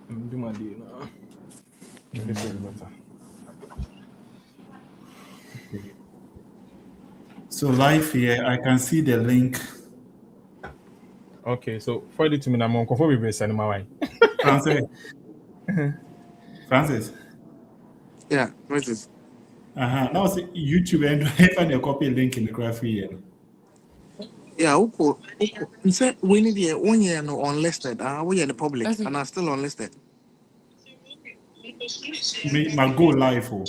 Do my deal now. This is better. So live here, I can see the link. Okay, so forward it to me now. I'm on comfort with send my way. Francis. Francis. Yeah, what is? Now see YouTube and find a copy link in the graph here. Yeah, Uko. You said we need the 1 year no unlisted. We are the public and are still unlisted. My go live. Oh.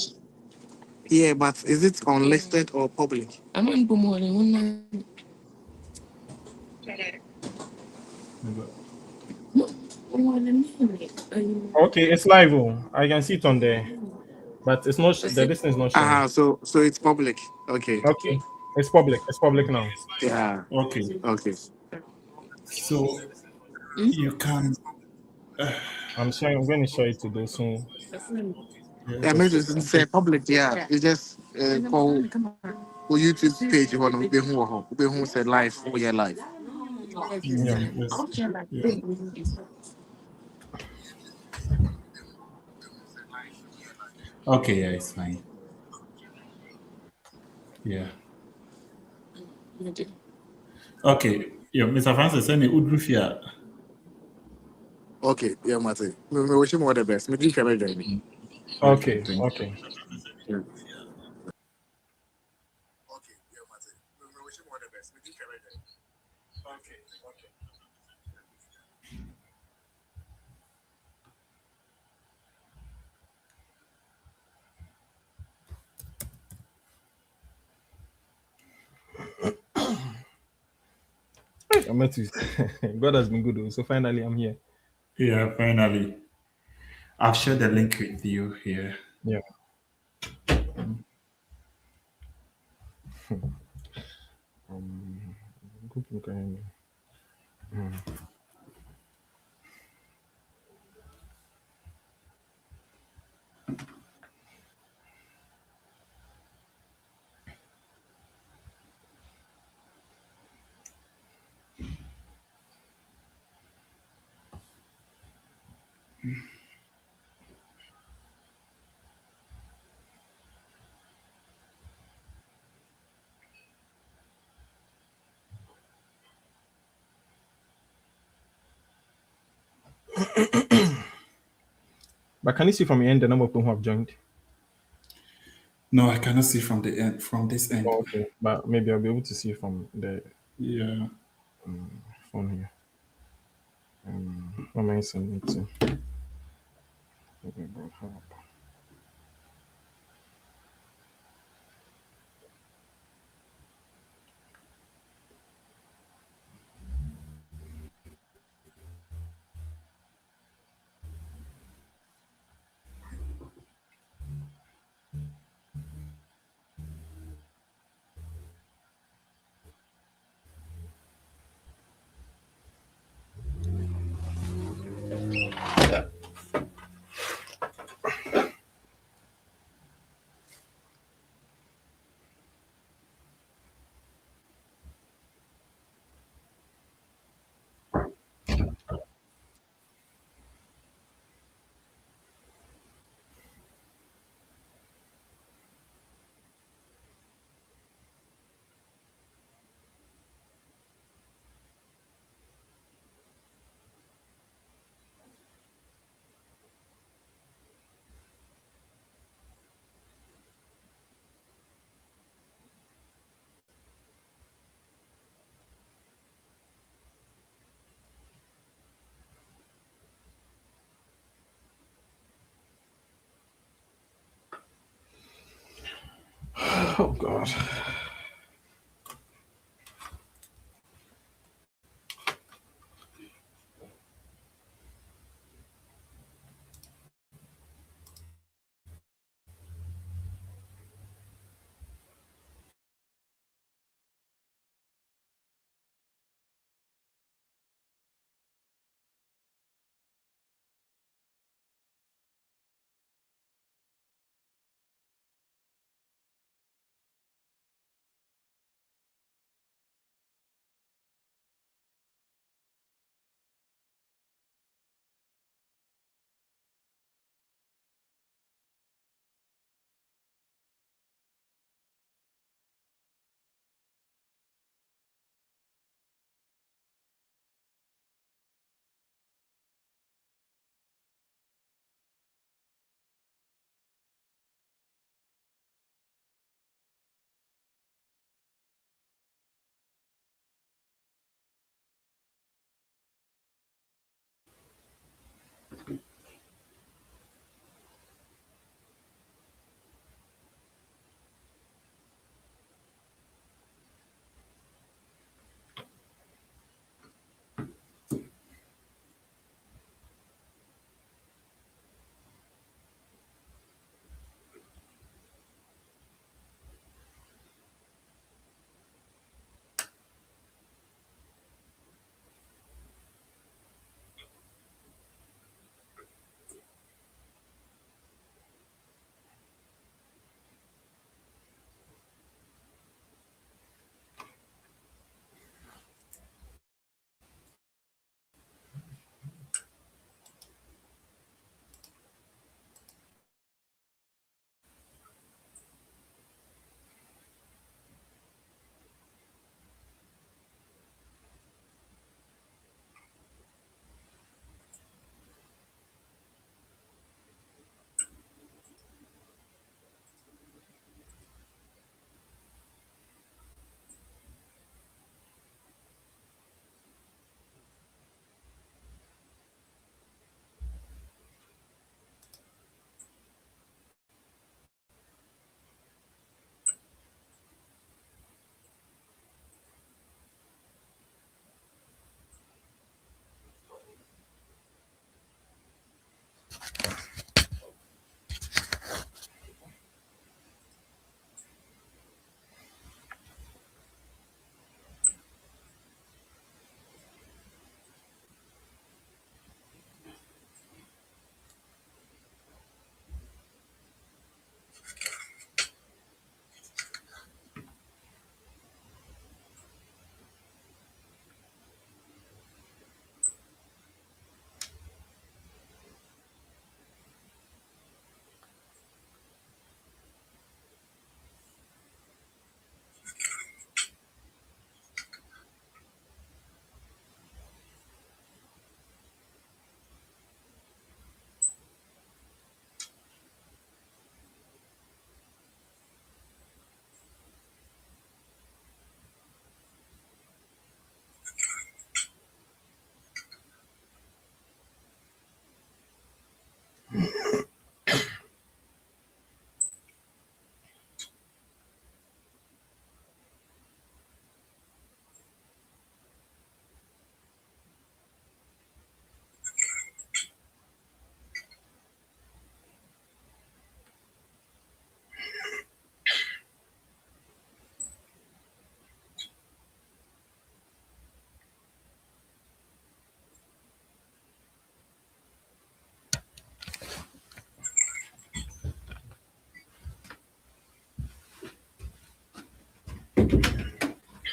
Yeah, but is it unlisted or public? I'm on Bumoli. Okay, it's live. Oh. I can see it on there, but it's not. The distance is not showing. So it's public. Okay. Okay, it's public. It's public now. Yeah. Okay. Okay. So you can. I'm showing. I'm going to show it to those who. Yeah, maybe it's say public. Yeah, it's just call YouTube page. You want to be who said live. Oh yeah, live. Yeah. Yeah. Okay, yeah, it's fine. Yeah. Okay. Yeah, Mr. Francis, send me Udrufia. Okay, yeah, Mate. We wish him all the best. Me drink a join. Okay. thank Okay. Yeah. Okay, yeah, Mate. We wish him all the best. Me drink a join. Okay. I met you. God has been good. Oh. So finally, I'm here. Yeah, finally. I've shared the link with you here. Yeah. Good look at him. But can you see from your end the number of people who have joined? No, I cannot see from the end from this end. Oh, okay. But maybe I'll be able to see from the Yeah. phone here. What am I sending it to? Oh God.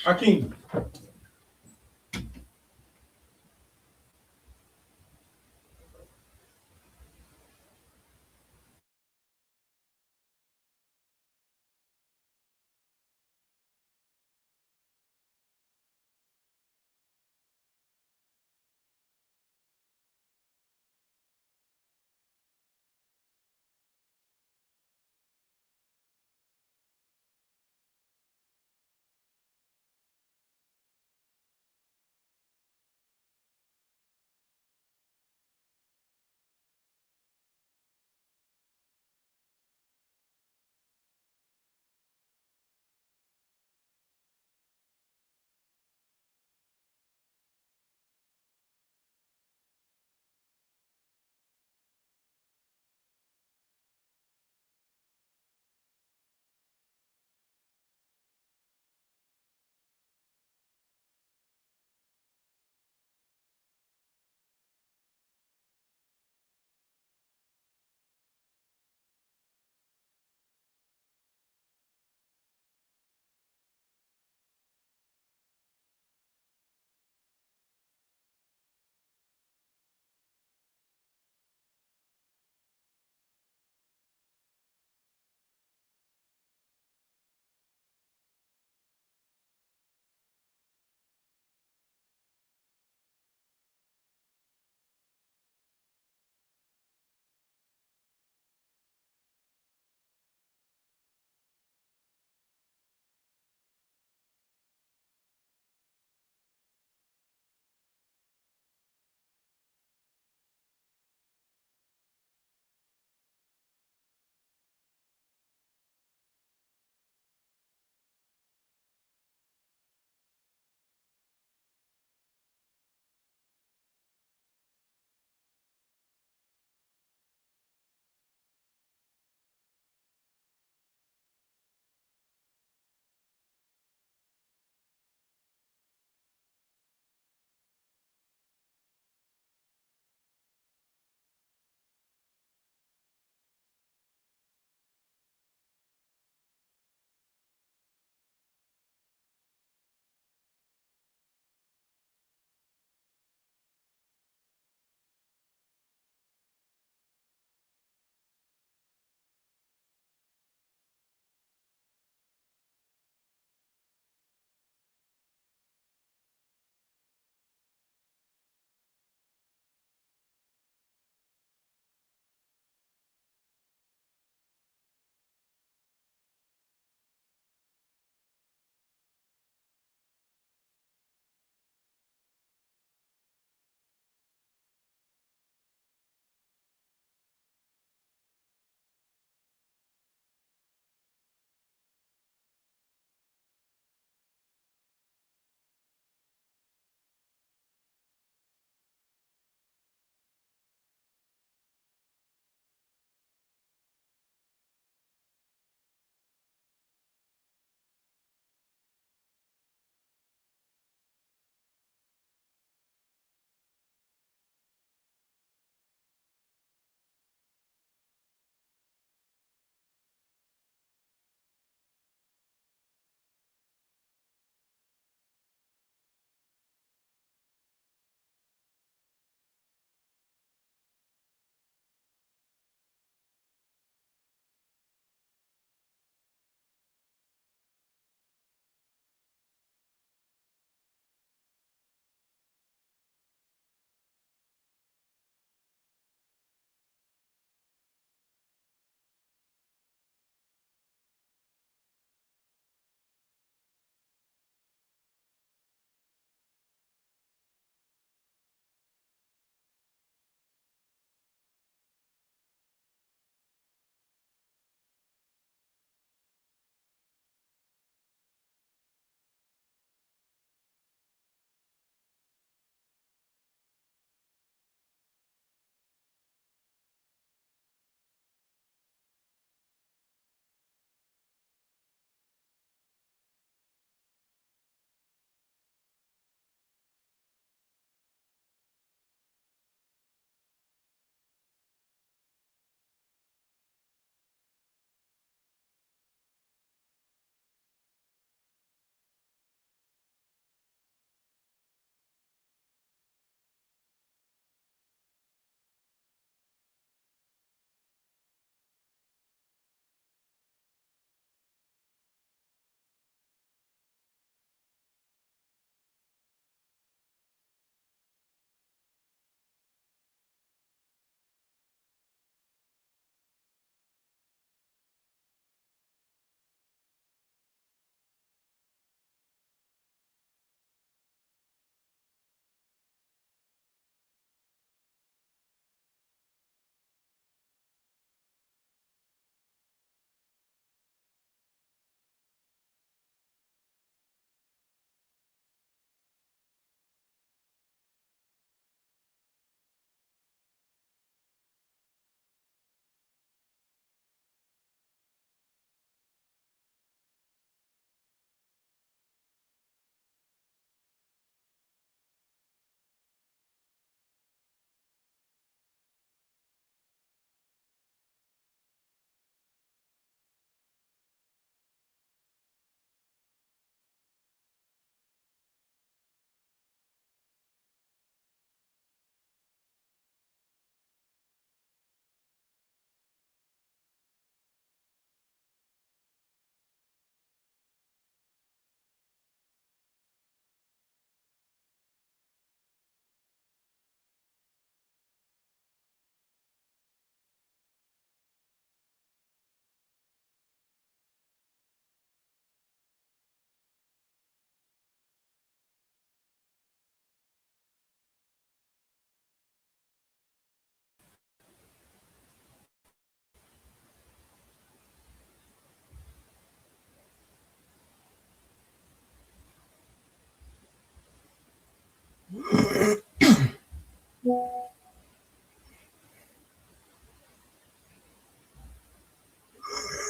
Akin,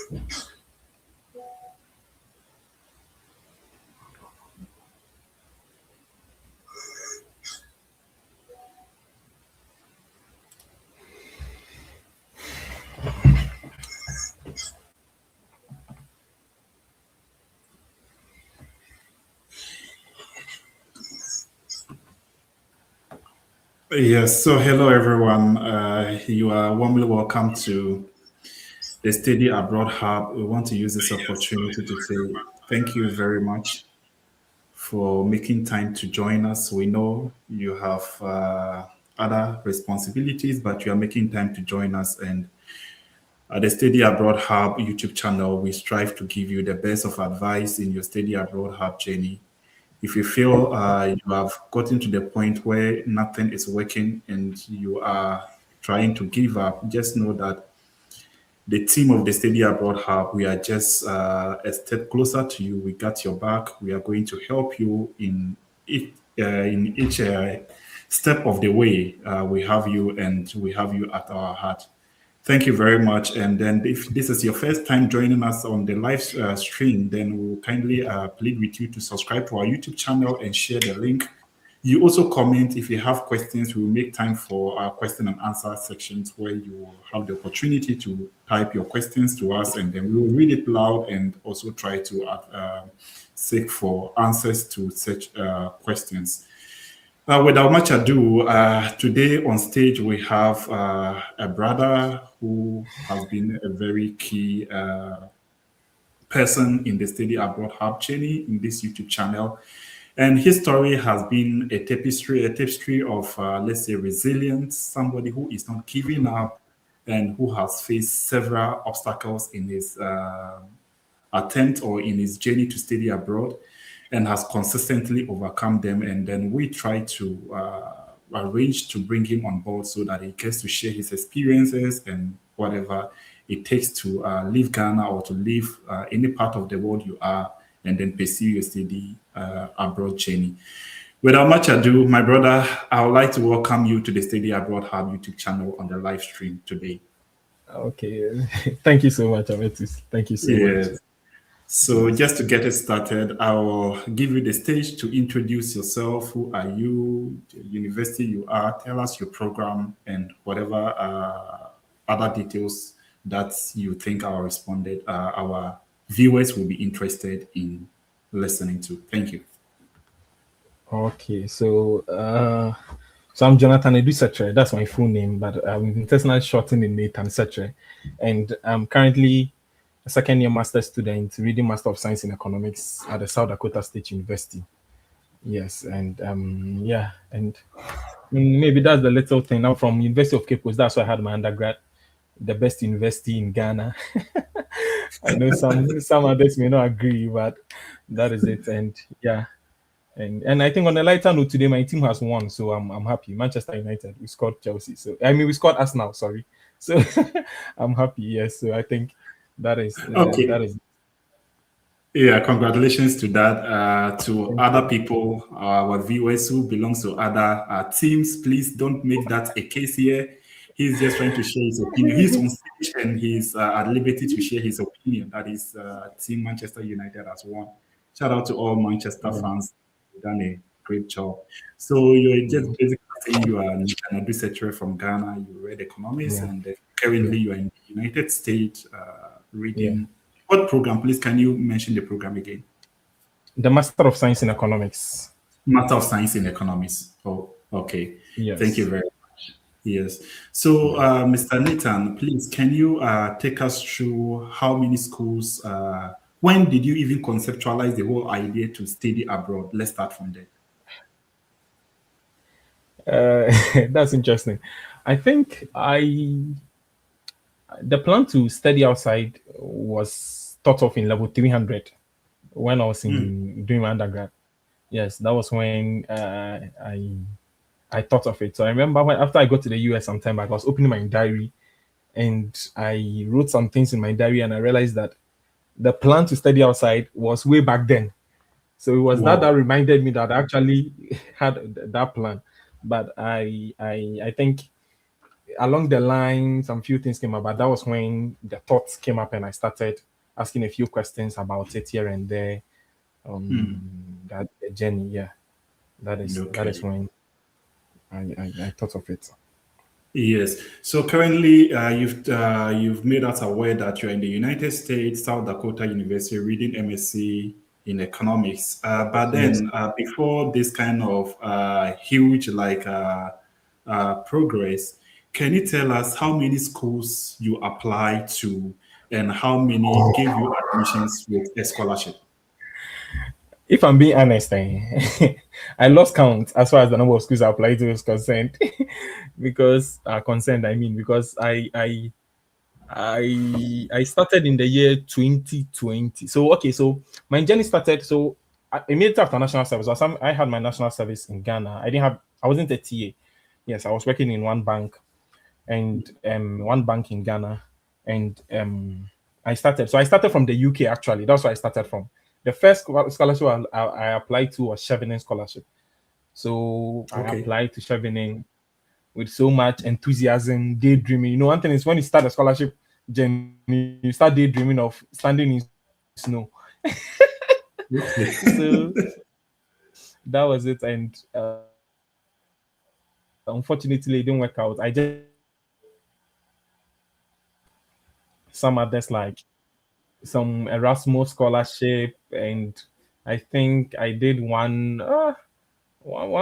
Yes, so hello everyone. You are warmly welcome to the Study Abroad Hub. We want to use this opportunity to say thank you very much for making time to join us. We know you have other responsibilities, but you are making time to join us. And at the Study Abroad Hub YouTube channel, we strive to give you the best of advice in your Study Abroad Hub journey. If you feel you have gotten to the point where nothing is working and you are trying to give up, just know that the team of the Study Abroad Hub, we are just a step closer to you. We got your back. We are going to help you in each step of the way. We have you and we have you at our heart. Thank you very much. And then, if this is your first time joining us on the live stream, then we will kindly plead with you to subscribe to our YouTube channel and share the link. You also comment if you have questions. We will make time for our question and answer sections where you will have the opportunity to type your questions to us, and then we will read it loud and also try to seek for answers to such questions. Without much ado, today on stage we have a brother who has been a very key person in the Study Abroad Hub journey in this YouTube channel. And his story has been a tapestry of, let's say, resilience, somebody who is not giving up and who has faced several obstacles in his attempt or in his journey to study abroad and has consistently overcome them. And then we try to arrange to bring him on board so that he gets to share his experiences and whatever it takes to leave Ghana or to leave any part of the world you are and then pursue your study abroad journey. Without much ado, my brother, I would like to welcome you to the Study Abroad Hub YouTube channel on the live stream today. Okay, thank you so much, Ametis. Thank you so Yes. much. So just to get it started, I will give you the stage to introduce yourself. Who are you? The university you are. Tell us your program and whatever other details that you think our viewers will be interested in listening to. Thank you. Okay, so I'm Jonathan Edu Setre. That's my full name, but I'm intentionally shortening Nathan Setre, and I'm currently a second-year master's student reading Master of Science in Economics at the South Dakota State University. Yes, and yeah, and maybe that's the little thing. Now from University of Cape Coast, that's where I had my undergrad, the best university in Ghana. I know some others may not agree, but that is it. And yeah, and I think on a lighter note today, my team has won, so I'm happy. Manchester United, we scored Chelsea. So I mean, we scored Arsenal. Sorry, so I'm happy. Yes, so I think that is Okay. that is. Yeah, congratulations to that. To Thank other you. people, our viewers who belongs to other teams, please don't make that a case here. He's just trying to share his opinion. He's on stage and he's at liberty to share his opinion that his team Manchester United has won. Shout out to all Manchester Yeah, fans. You've done a great job. So you're just yeah, basically saying you are an researcher from Ghana. You read economics yeah, and yeah, currently you're in the United States yeah. reading what program? Please, can you mention the program again? The Master of Science in Economics. Master of Science in Economics. Oh, okay. Thank you Yes. very much. Yes. So, Yeah. Mr. Nathan, please, can you take us through how many schools, when did you even conceptualize the whole idea to study abroad? Let's start from there. That's interesting. I think the plan to study outside was thought of in level 300 when I was Hmm. in doing my undergrad. Yes, that was when I thought of it. So I remember when after I got to the US sometime back, I was opening my diary and I wrote some things in my diary and I realized that the plan to study outside was way back then. So it was that Wow. reminded me that I actually had that plan. But I think along the line, some few things came up, but that was when the thoughts came up, and I started asking a few questions about it here and there. That the journey, yeah, that is Okay. when I thought of it. Yes. So currently, you've made us aware that you're in the United States, South Dakota University, reading MSc in economics. But Yes. then, before this kind of huge progress, can you tell us how many schools you applied to, and how many gave you admissions with a scholarship? If I'm being honest, I lost count as far as the number of schools I applied to is concerned. Because concerned, I mean, because I started in the year 2020. So okay, so my journey started. So immediately after national service, I had my national service in Ghana. I wasn't a TA. Yes, I was working in one bank, and one bank in Ghana, and I started from the UK actually. That's where I started from. The first scholarship I applied to was Chevening scholarship. So I Okay. applied to Chevening with so much enthusiasm, daydreaming. You know, one thing is when you start a scholarship journey, you start daydreaming of standing in snow. So Okay. that was it, and unfortunately, it didn't work out. I just applied to some others like some Erasmus scholarship, and I think I did one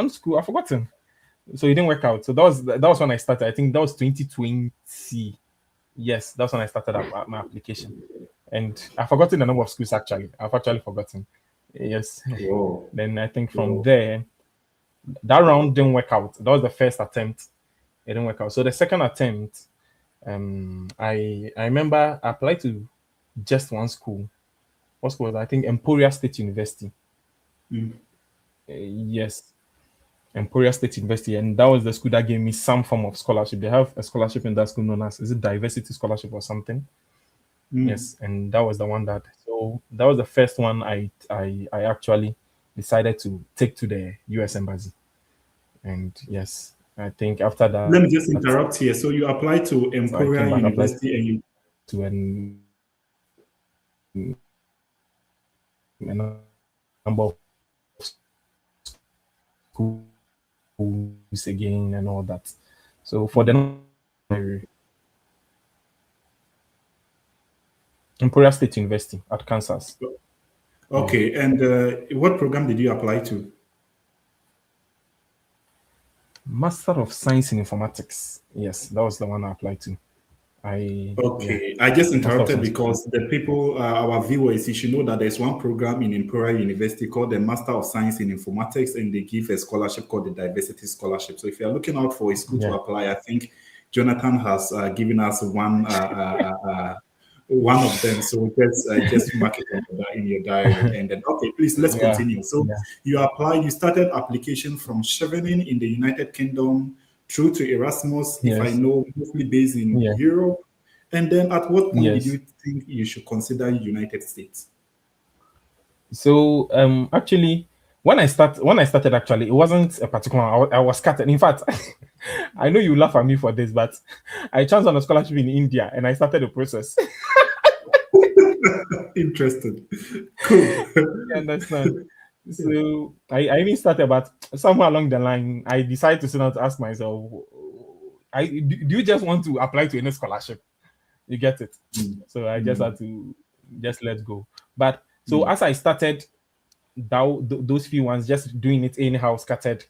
school. I've forgotten. So it didn't work out. So that was when I started. I think that was 2020. Yes, that's when I started my application. And I've forgotten the number of schools actually. I've actually forgotten. Yes. Whoa. Then I think from Whoa. there, that round didn't work out. That was the first attempt. It didn't work out. So the second attempt, I remember I applied to just one school. What school was it? I think Emporia State University. Yes, Emporia State University, and that was the school that gave me some form of scholarship. They have a scholarship in that school known as, is it diversity scholarship or something? Mm. Yes, and that was the one that was the first one I actually decided to take to the US embassy. And yes, I think after Let that me just interrupt here. So you applied to I came Emporia back, applied University, and you to a number of schools again and all that. So for the Emporia State University at Kansas. Yeah. okay. And what program did you apply to? Master of Science in Informatics. Yes, that was the one I applied to. Yeah, Okay, I just Master of interrupted Science. because the people, our viewers, you should know that there's one program in Imperial University called the Master of Science in Informatics, and they give a scholarship called the Diversity Scholarship. So if you're looking out for a school to Yeah. apply, I think Jonathan has given us one of them. So just mark it in your diary, and then okay, please let's Yeah. continue. So Yeah. you applied, you started application from Chevening in the United Kingdom through to Erasmus, if I Yes. know, mostly based in Yeah. Europe. And then at what point did Yes. you think you should consider United States? So actually when I started actually it wasn't a particular one. I was scattered. In fact, I know you laugh at me for this, but I chanced on a scholarship in India and I started the process. Interested. Cool. You understand? So I even started, but somewhere along the line, I decided to sit down to ask myself, do you just want to apply to any scholarship? You get it? Mm, So I just mm, had to just let go. But so mm, as I started those few ones, just doing it anyhow, scattered,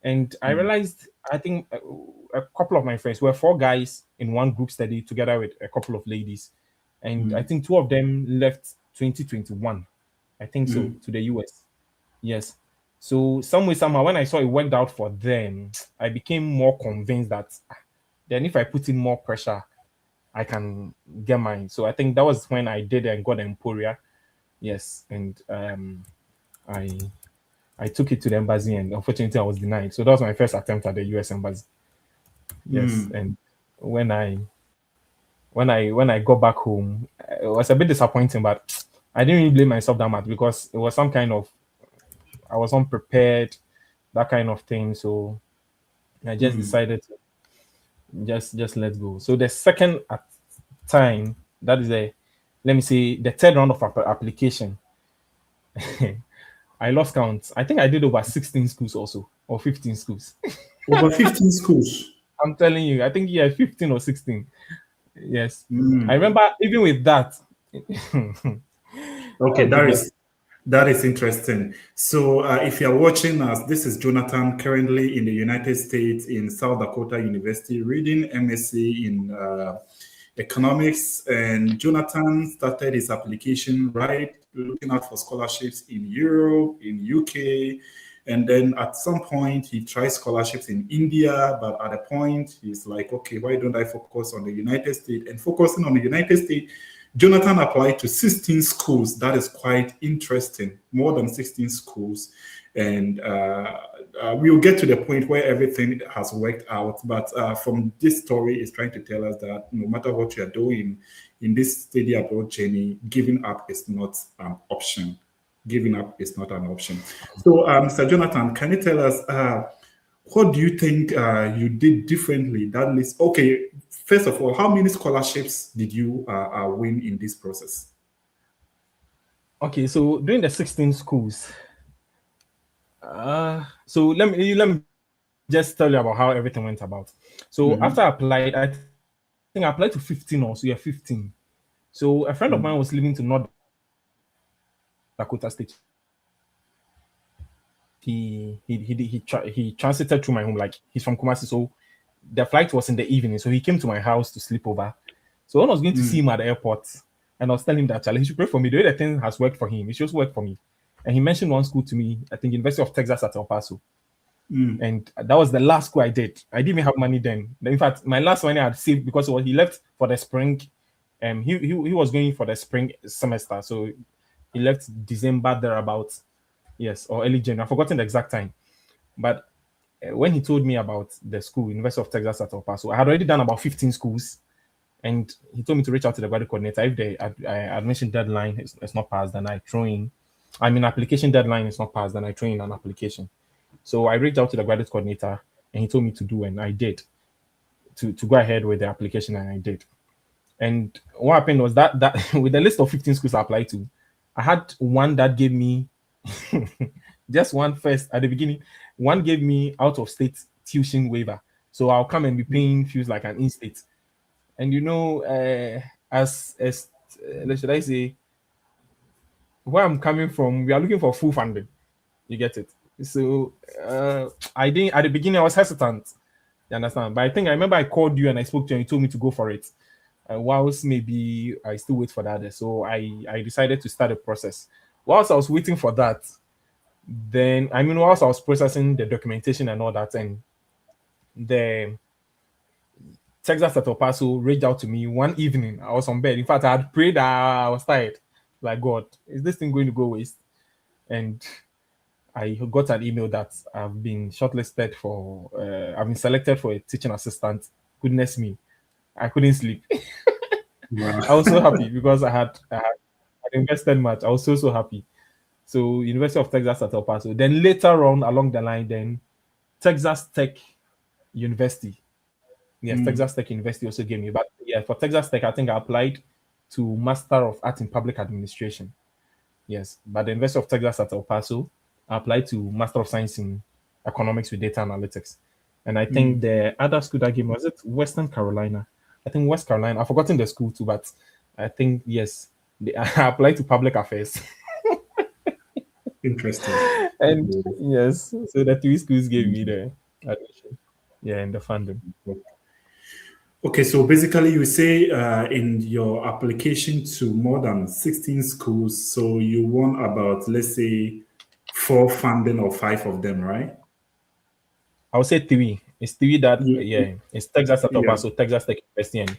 and I mm, realized I think a couple of my friends were four guys in one group study together with a couple of ladies, and I mm, think two of them left 2021. I think so mm, to the US. Yes. So some way somehow when I saw it worked out for them, I became more convinced that then if I put in more pressure, I can get mine. So I think that was when I did and got Emporia. Yes, and I I took it to the embassy, and unfortunately I was denied. So that was my first attempt at the US embassy. Yes, mm, and when I when I got back home, it was a bit disappointing, but I didn't really blame myself that much because it was some kind of I was unprepared, that kind of thing. So I just mm. decided to just let go. So the second time, that is a, let me say, the third round of application, I lost count. I think I did over 16 schools also, or 15 schools. Over 15 schools. I'm telling you, I think yeah, 15 or 16. Yes. I Mm. remember even with that. Okay, Oh goodness. that is interesting. So, if you are watching us, this is Jonathan, currently in the United States in South Dakota University, reading MSc in economics. And Jonathan started his application right, looking out for scholarships in Europe, in UK, and then at some point he tried scholarships in India. But at a point he's like, okay, why don't I focus on the United States? And focusing on the United States, Jonathan applied to 16 schools. That is quite interesting, more than 16 schools. And we'll get to the point where everything has worked out. But from this story, is trying to tell us that no matter what you're doing in this study abroad journey, giving up is not an option. Giving up is not an option. So, Mr. Jonathan, can you tell us what do you think you did differently? That list. Okay, first of all, how many scholarships did you win in this process? Okay, so during the 16 schools, so let me just tell you about how everything went about. So after Mhm. I applied, I think I applied to 15 also. Yeah, 15. So a friend of mine was living to Mm. North Dakota State University. He transited through my home, like he's from Kumasi, so the flight was in the evening, so he came to my house to sleep over. So when I was going to see Mm. him at the airport, and I was telling him that Charlie, he should pray for me. The way the thing has worked for him, it should also work for me. And he mentioned one school to me, I think University of Texas at El Paso. Mm. And that was the last school I did. I didn't even have money then. In fact, my last money I had saved because he left for the spring. He was going for the spring semester, so he left December thereabouts. Yes, or early January. I've forgotten the exact time. But when he told me about the school, University of Texas at El Paso, I had already done about 15 schools, and he told me to reach out to the graduate coordinator. If the admission deadline is not passed, then I throw in. I mean, application deadline is not passed, then I throw in an application. So I reached out to the graduate coordinator, and he told me to do, and I did to go ahead with the application, and I did. And what happened was that with the list of 15 schools I applied to, I had one that gave me just one first at the beginning. One gave me out of state tuition waiver, so I'll come and be paying fees like an in-state. And as should I say, where I'm coming from, we are looking for full funding. You get it? So I didn't at the beginning. I was hesitant. You understand? But I think I remember I called you and I spoke to you and you told me to go for it. Whilst maybe I still wait for that. So I decided to start the process. Whilst I was waiting for that, then I mean, whilst I was processing the documentation and all that, and the Texas at El Paso reached out to me one evening. I was on bed. In fact, I had prayed. I was tired. Like, God, is this thing going to go waste? And I got an email that I've been shortlisted for. I've been selected for a teaching assistant. Goodness me, I couldn't sleep. Wow. I was so happy because I invested much. I was so happy. So University of Texas at El Paso. Then later on along the line, then Texas Tech University. Yes, Mm. Texas Tech University also gave me. But yeah, for Texas Tech, I think I applied to Master of Art in Public Administration. Yes, but the University of Texas at El Paso, I applied to Master of Science in Economics with Data Analytics. And I think Mm. the other school that gave me was it Western Carolina. I think West Carolina. I've forgotten the school too, but I think yes, I applied to Public Affairs. Interesting. And Okay. yes, so the three schools gave me the admission. Yeah, and the funding. Okay, so basically, you say in your application to more than 16 schools, so you won about, let's say, four funding or five of them, right? I would say three. It's three that You, yeah. It's Texas at El yeah. Paso, Texas Tech University, and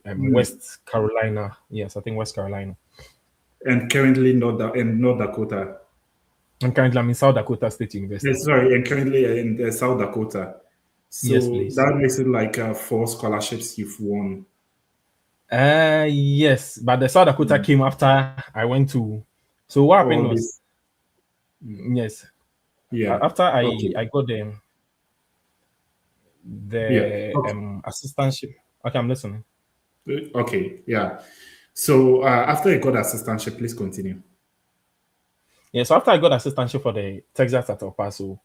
Mm. West Carolina. Yes, I think West Carolina. And currently in North Dakota. I'm in South Dakota State University. Sorry, and currently in South Dakota. Yes, So please. that makes it like four scholarships you've won. Yes, but the South Dakota Mm. came after I went to. So what happened All was this. Mm. yes, Yeah. after Okay. I got them, Yeah. the Okay. assistantship. Okay, I'm listening. Okay. Yeah. So after you got assistantship, please continue. Yeah, so after I got assistantship for the Texas at El Paso,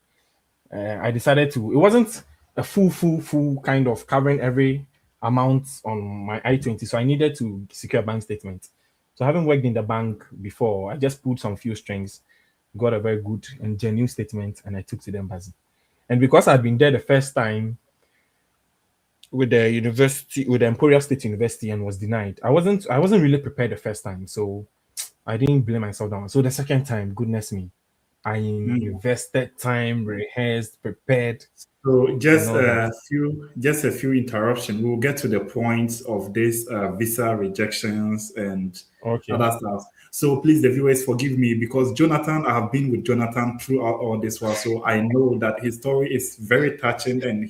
I decided to. It wasn't a full kind of covering every amount on my I-20, so I needed to secure a bank statement. So having worked in the bank before, I just pulled some few strings, got a very good and genuine statement, and I took to the embassy. And because I'd been there the first time with the university, with the Emporia State University, and was denied, I wasn't really prepared the first time, so I didn't blame myself down. So the second time, goodness me, I Hmm. invested time, rehearsed, prepared, So and all that. just a few interruption. We'll get to the points of this visa rejections and Okay. other stuff. So please, the viewers, forgive me because Jonathan, I have been with Jonathan throughout all this while, so I know that his story is very touching, and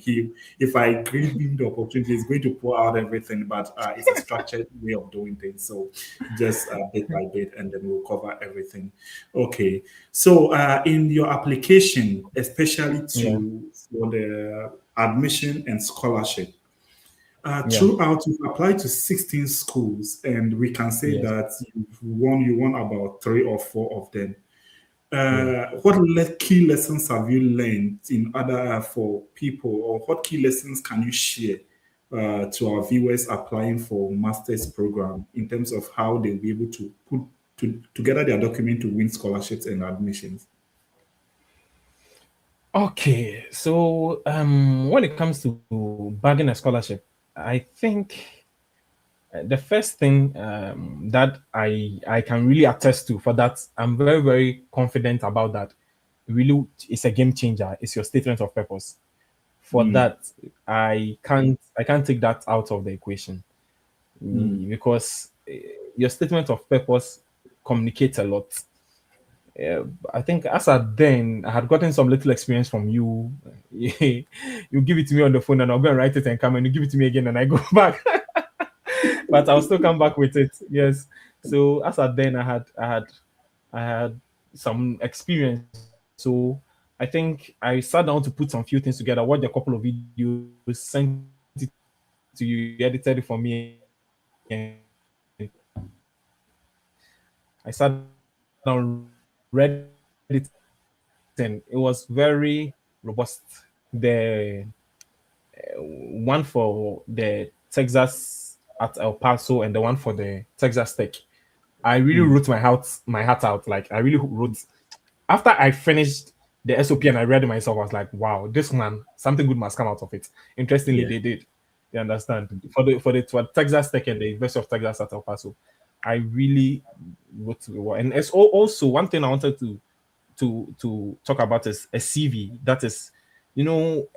if I give him the opportunity, he's going to pour out everything. But it's a structured way of doing things, so just bit by bit, and then we'll cover everything. Okay. So, in your application, especially Yeah. to for the admission and scholarship, Yeah. throughout you've applied to 16 schools, and we can say Yes. that you won about 3 or 4 of them. Yeah. What key lessons have you learned in other for people, or what key lessons can you share to our viewers applying for master's program in terms of how they'll be able to put together their document to win scholarships and admissions? Okay. So when it comes to bagging a scholarship, I think the first thing that I can really attest to for that, I'm very, very confident about that. Really, it's a game changer. It's your statement of purpose. For Mm, that, I can't take that out of the equation. mm, Because your statement of purpose communicates a lot. I think as at then, I had gotten some little experience from you. You give it to me on the phone, and I'll go and write it and come, and you give it to me again, and I go back. But I'll still come back with it. Yes. So as at then, I had some experience. So I think I sat down to put some few things together, watched a couple of videos, sent it to you, you edited it for me, and I sat down, read it, and it was very robust. The one for the Texas at El Paso and the one for the Texas Tech, I really mm, wrote my heart out. Like I really wrote. After I finished the SOP and I read it myself, I was like, wow, this man, something good must come out of it. Interestingly, yeah. they did. You understand? For Texas Tech and the University of Texas at El Paso, I really wrote well. And it's also one thing I wanted to talk about is a CV. That is, you know,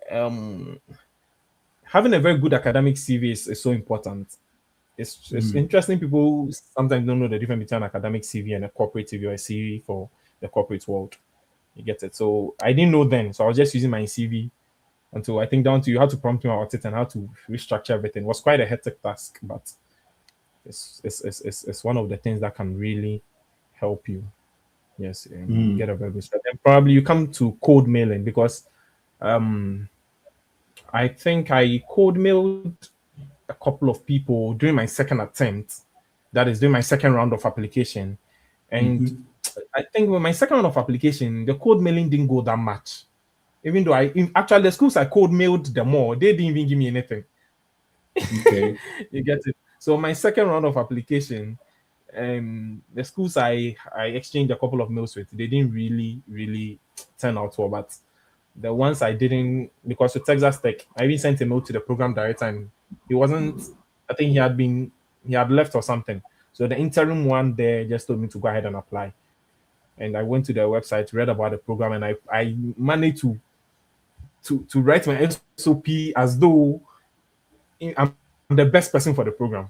having a very good academic CV is so important. It's Mm, interesting. People sometimes don't know the difference between an academic CV and a corporate CV or a CV for the corporate world. You get it. So I didn't know then. So I was just using my CV until I think down to you how to prompt me about it and how to restructure everything. It was quite a hectic task, but it's one of the things that can really help you. Yes, mm, get a very good start. And probably you come to code mailing because um, I think I code mailed a couple of people during my second attempt. That is during my second round of application. And mhm. I think with my second round of application, the code mailing didn't go that much. Even though actually the schools I code mailed them more, they didn't even give me anything. Okay. You get it. So my second round of application, the schools I exchanged a couple of mails with, they didn't really turn out well. But the ones I didn't, because with Texas Tech, I even sent a mail to the program director, and he wasn't. I think he had left or something. So the interim one there just told me to go ahead and apply. And I went to their website, read about the program, and I managed to write my SOP as though I'm the best person for the program.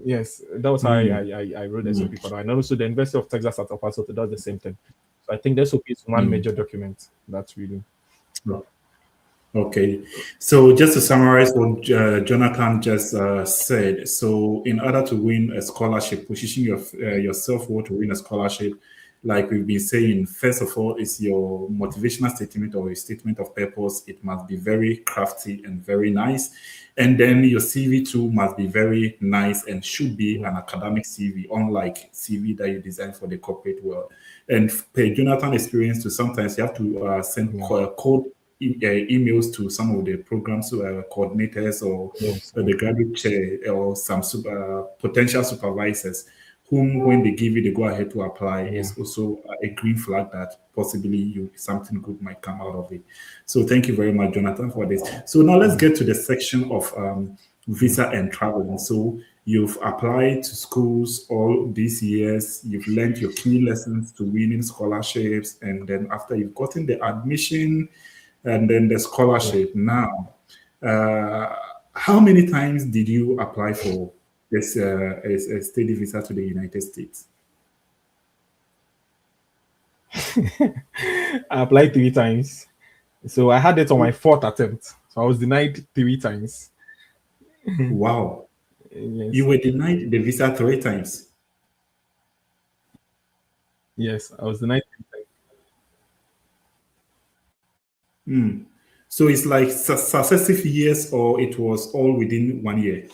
Yes, that was how Mm, I wrote the SOP mm. for that. And also the University of Texas at El Paso does the same thing. So I think the SOP is one Mm. major document that's really. Oh, okay. So just to summarize what Jonathan just said, so in order to win a scholarship, position yourself well to win a scholarship, like we've been saying, first of all, is your motivational statement or your statement of purpose. It must be very crafty and very nice. And then your CV too must be very nice and should be an academic CV, unlike CV that you design for the corporate world. And per Jonathan experience, to sometimes you have to send Yeah. code emails to some of the programs coordinators or Yes. the graduate chair or some potential supervisors whom when they give you the go ahead to apply Yeah. is also a green flag that possibly you something good might come out of it. So thank you very much, Jonathan, for this. So now let's get to the section of visa and traveling. So you've applied to schools all these years, you've learned your key lessons to winning scholarships, and then after you've gotten the admission and then the Yeah. scholarship. Now, uh, how many times did you apply for this a study visa to the United States? I applied 3 times. So I had it on my fourth attempt. So I was denied 3 times. Wow, you Yes. were denied the visa 3 times. Yes. I was denied 3 times. Hmm. So it's like successive years, or it was all within 1 year.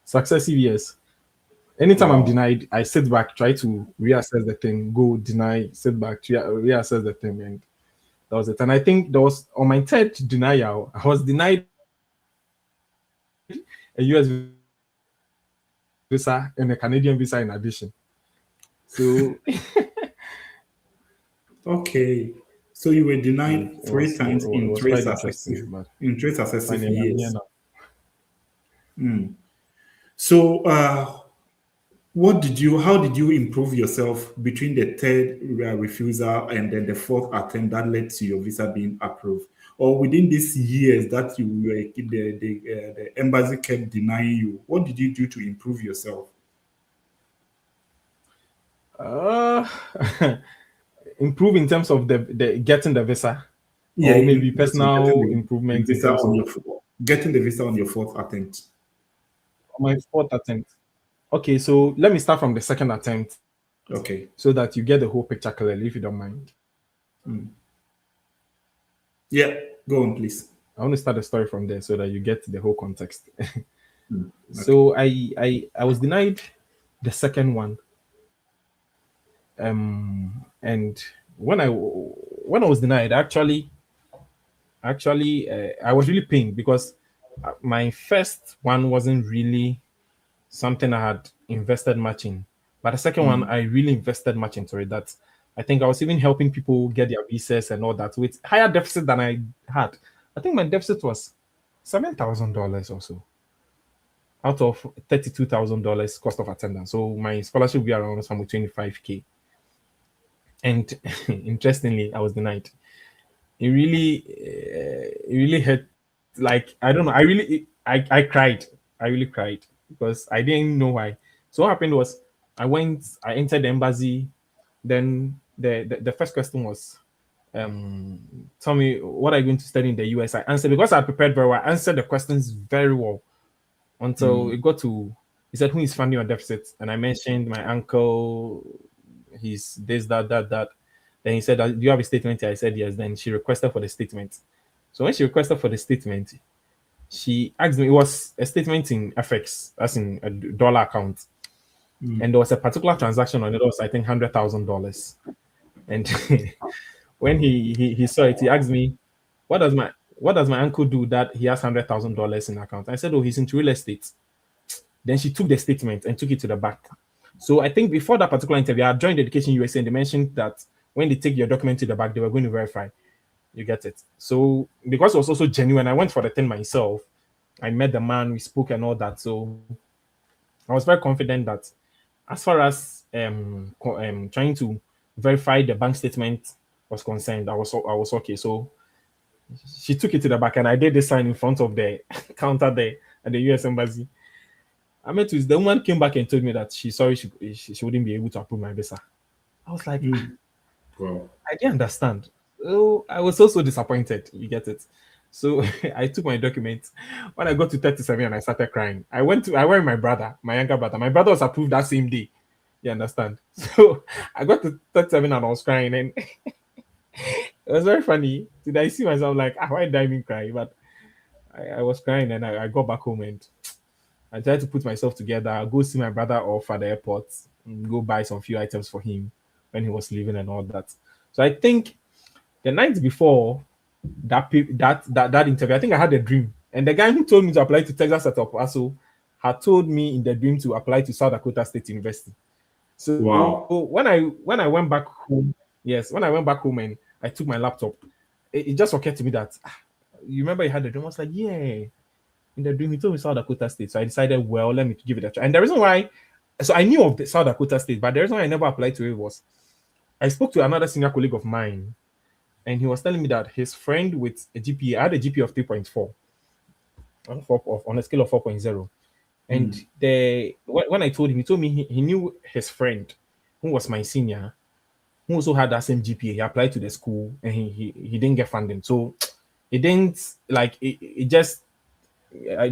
Successive years. Anytime I'm Wow. denied, I sit back, try to reassess the thing, go deny, sit back, reassess the thing, and that was it. And I think there was on my third denial, I was denied a US visa and a Canadian visa in addition. So Okay. So you were denied it three was times it was quite interesting, but in three successive finally I'm here years. now. So how did you improve yourself between the third refusal and then the fourth attempt that led to your visa being approved? Or within these years that you were the embassy kept denying you, what did you do to improve yourself? Uh, improve in terms of the getting the visa, Yeah, or maybe in terms of getting personal the improvement in visa terms on of your getting the visa on your fourth attempt. my fourth attempt. Okay, so let me start from the second attempt Okay. so that you get the whole picture clearly, if you don't mind. Yeah, go on, please. I want to start the story from there so that you get the whole context. Okay. So I was denied the second one, and when I was denied, actually I was really pained because my first one wasn't really something I had invested much in. But the second one, I really invested much into it. That I think I was even helping people get their visas and all that with higher deficit than I had. I think my deficit was $7,000 or so out of $32,000 cost of attendance. So my scholarship will be around somewhere 25K. And interestingly, I was denied. It really hurt. Like I don't know. I cried. I really cried because I didn't know why. So what happened was I entered the embassy. Then the first question was, tell me what are you going to study in the US? I answered because I prepared very well. I answered the questions very well until it got to he said who is funding your deficit? And I mentioned my uncle, he's this, that. Then he said, do you have a statement here? I said yes. Then she requested for the statement. So when she requested for the statement, she asked me, it was a statement in FX, that's in a dollar account. And there was a particular transaction on it, was I think $100,000. And when he saw it, he asked me, what does my uncle do that he has $100,000 in account? I said, oh, he's into real estate. Then she took the statement and took it to the back. So I think before that particular interview, I had joined Education USA and they mentioned that when they take your document to the back, they were going to verify. You get it. So because it was also genuine, I went for the thing myself. I met the man, we spoke and all that. So I was very confident that as far as trying to verify the bank statement was concerned, I was okay. So she took it to the back and I did the sign in front of the counter there at the US embassy. I met with the woman came back and told me that she's sorry she wouldn't be able to approve my visa. I was like, Wow. I didn't understand. Oh, I was also disappointed. You get it. So I took my documents. When I got to 37 and I started crying, I went with my brother, my younger brother. My brother was approved that same day. You understand? So I got to 37 and I was crying, and it was very funny. Did I see myself like, why did I even cry? But I was crying, and I got back home and I tried to put myself together. I'll go see my brother off at the airport, and go buy some few items for him when he was leaving and all that. So I think the night before that interview, I think I had a dream, and the guy who told me to apply to Texas at El Paso had told me in the dream to apply to South Dakota State University. So Wow. when I went back home, yes, when I went back home and I took my laptop, it just occurred to me that you remember you had a dream. I was like, yeah, in the dream he told me South Dakota State. So I decided, well, let me give it a try. And the reason why, so I knew of the South Dakota State, but the reason why I never applied to it was I spoke to another senior colleague of mine, and he was telling me that his friend with a GPA had a GPA of 3.4 on a scale of 4.0. And Mm. when I told him, he told me he knew his friend who was my senior, who also had that same GPA. He applied to the school and he didn't get funding. So it didn't like it just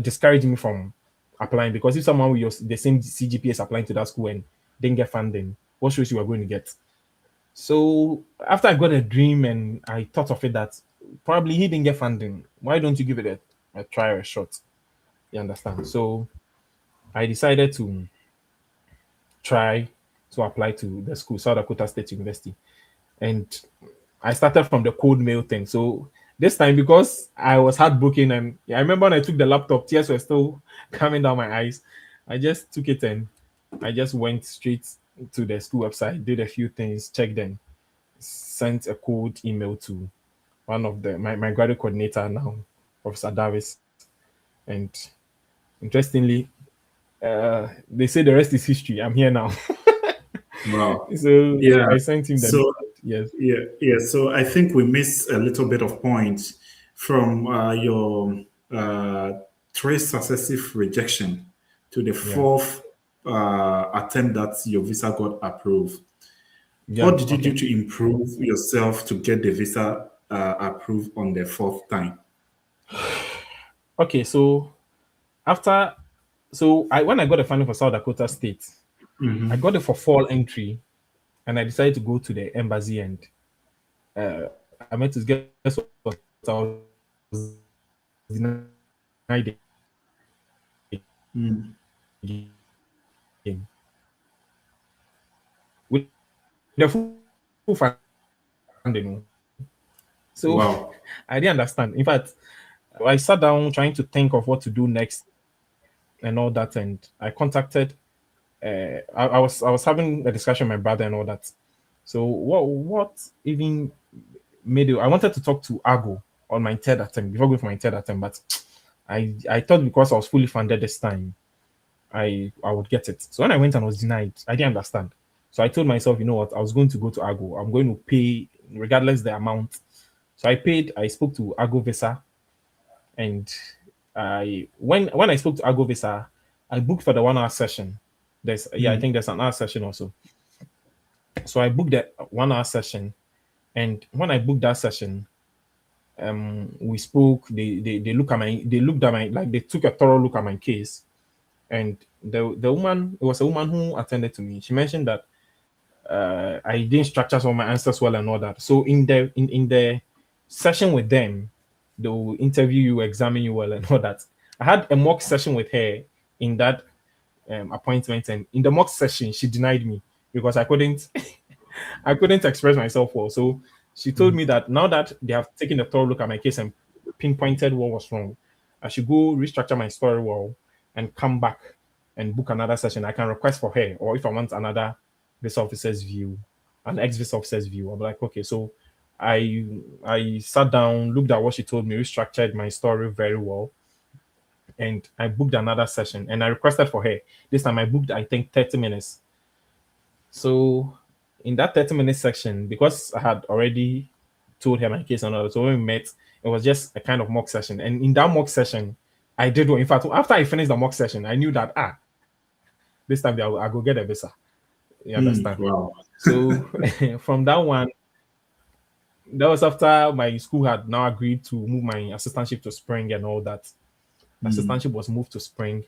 discouraged me from applying, because if someone with the same CGPA is applying to that school and didn't get funding, what shows you are going to get? So after I got a dream and I thought of it that probably he didn't get funding, why don't you give it a try or a shot? You understand? So I decided to try to apply to the school, South Dakota State University. And I started from the cold mail thing. So this time, because I was heartbroken, and I remember when I took the laptop, tears were still coming down my eyes. I just took it and I just went straight to the school website, did a few things, checked them, sent a cold email to one of my graduate coordinator now, Professor Davis. And interestingly, they say the rest is history. I'm here now. Wow. So Yeah. I sent him the So document. Yes. yeah. So I think we missed a little bit of points from your uh, three successive rejection to the Yeah. fourth attempt that your visa got approved. Yeah. What did you do Okay. to improve yourself to get the visa approved on the fourth time? Okay. So after, so I when I got a funding for South Dakota State, I got it for fall entry, and I decided to go to the embassy, and I met to guess what I was denied Mm. again with the full funding. So I didn't Wow. understand. In fact, I sat down trying to think of what to do next and all that, and I contacted. I was having a discussion with my brother and all that. So what even made it? I wanted to talk to Argo on my third attempt before going for my third attempt, but I thought because I was fully funded this time, I would get it. So when I went and was denied, I didn't understand. So I told myself, you know what, I was going to go to Argo. I'm going to pay regardless the amount. So I paid. I spoke to Argo Visa, and when I spoke to Argo Visa, I booked for the 1 hour session. There's yeah, I Mm. think there's an hour session also. So I booked the 1 hour session, and when I booked that session, we spoke. They looked at my, like, they took a thorough look at my case, and the woman, it was a woman who attended to me. She mentioned that I didn't structure some of my answers well and all that. So in the session with them, they will interview you, examine you well and all that. I had a mock session with her in that appointment, and in the mock session, she denied me because I couldn't express myself well. So she told me that now that they have taken a thorough look at my case and pinpointed what was wrong, I should go restructure my story well and come back and book another session. I can request for her, or if I want another visa officer's view, an ex visa officer's view, I'm like, okay. So I sat down, looked at what she told me, restructured my story very well, and I booked another session and I requested for her. This time I booked, I think, 30 minutes. So in that 30-minute section, because I had already told her my case and all, so when we met, it was just a kind of mock session. And in that mock session, I did well. In fact, after I finished the mock session, I knew that this time I go get a visa. You understand? Mm. Wow. So from that one, that was after my school had now agreed to move my assistantship to Spring and all that. My assistantship was moved to Spring,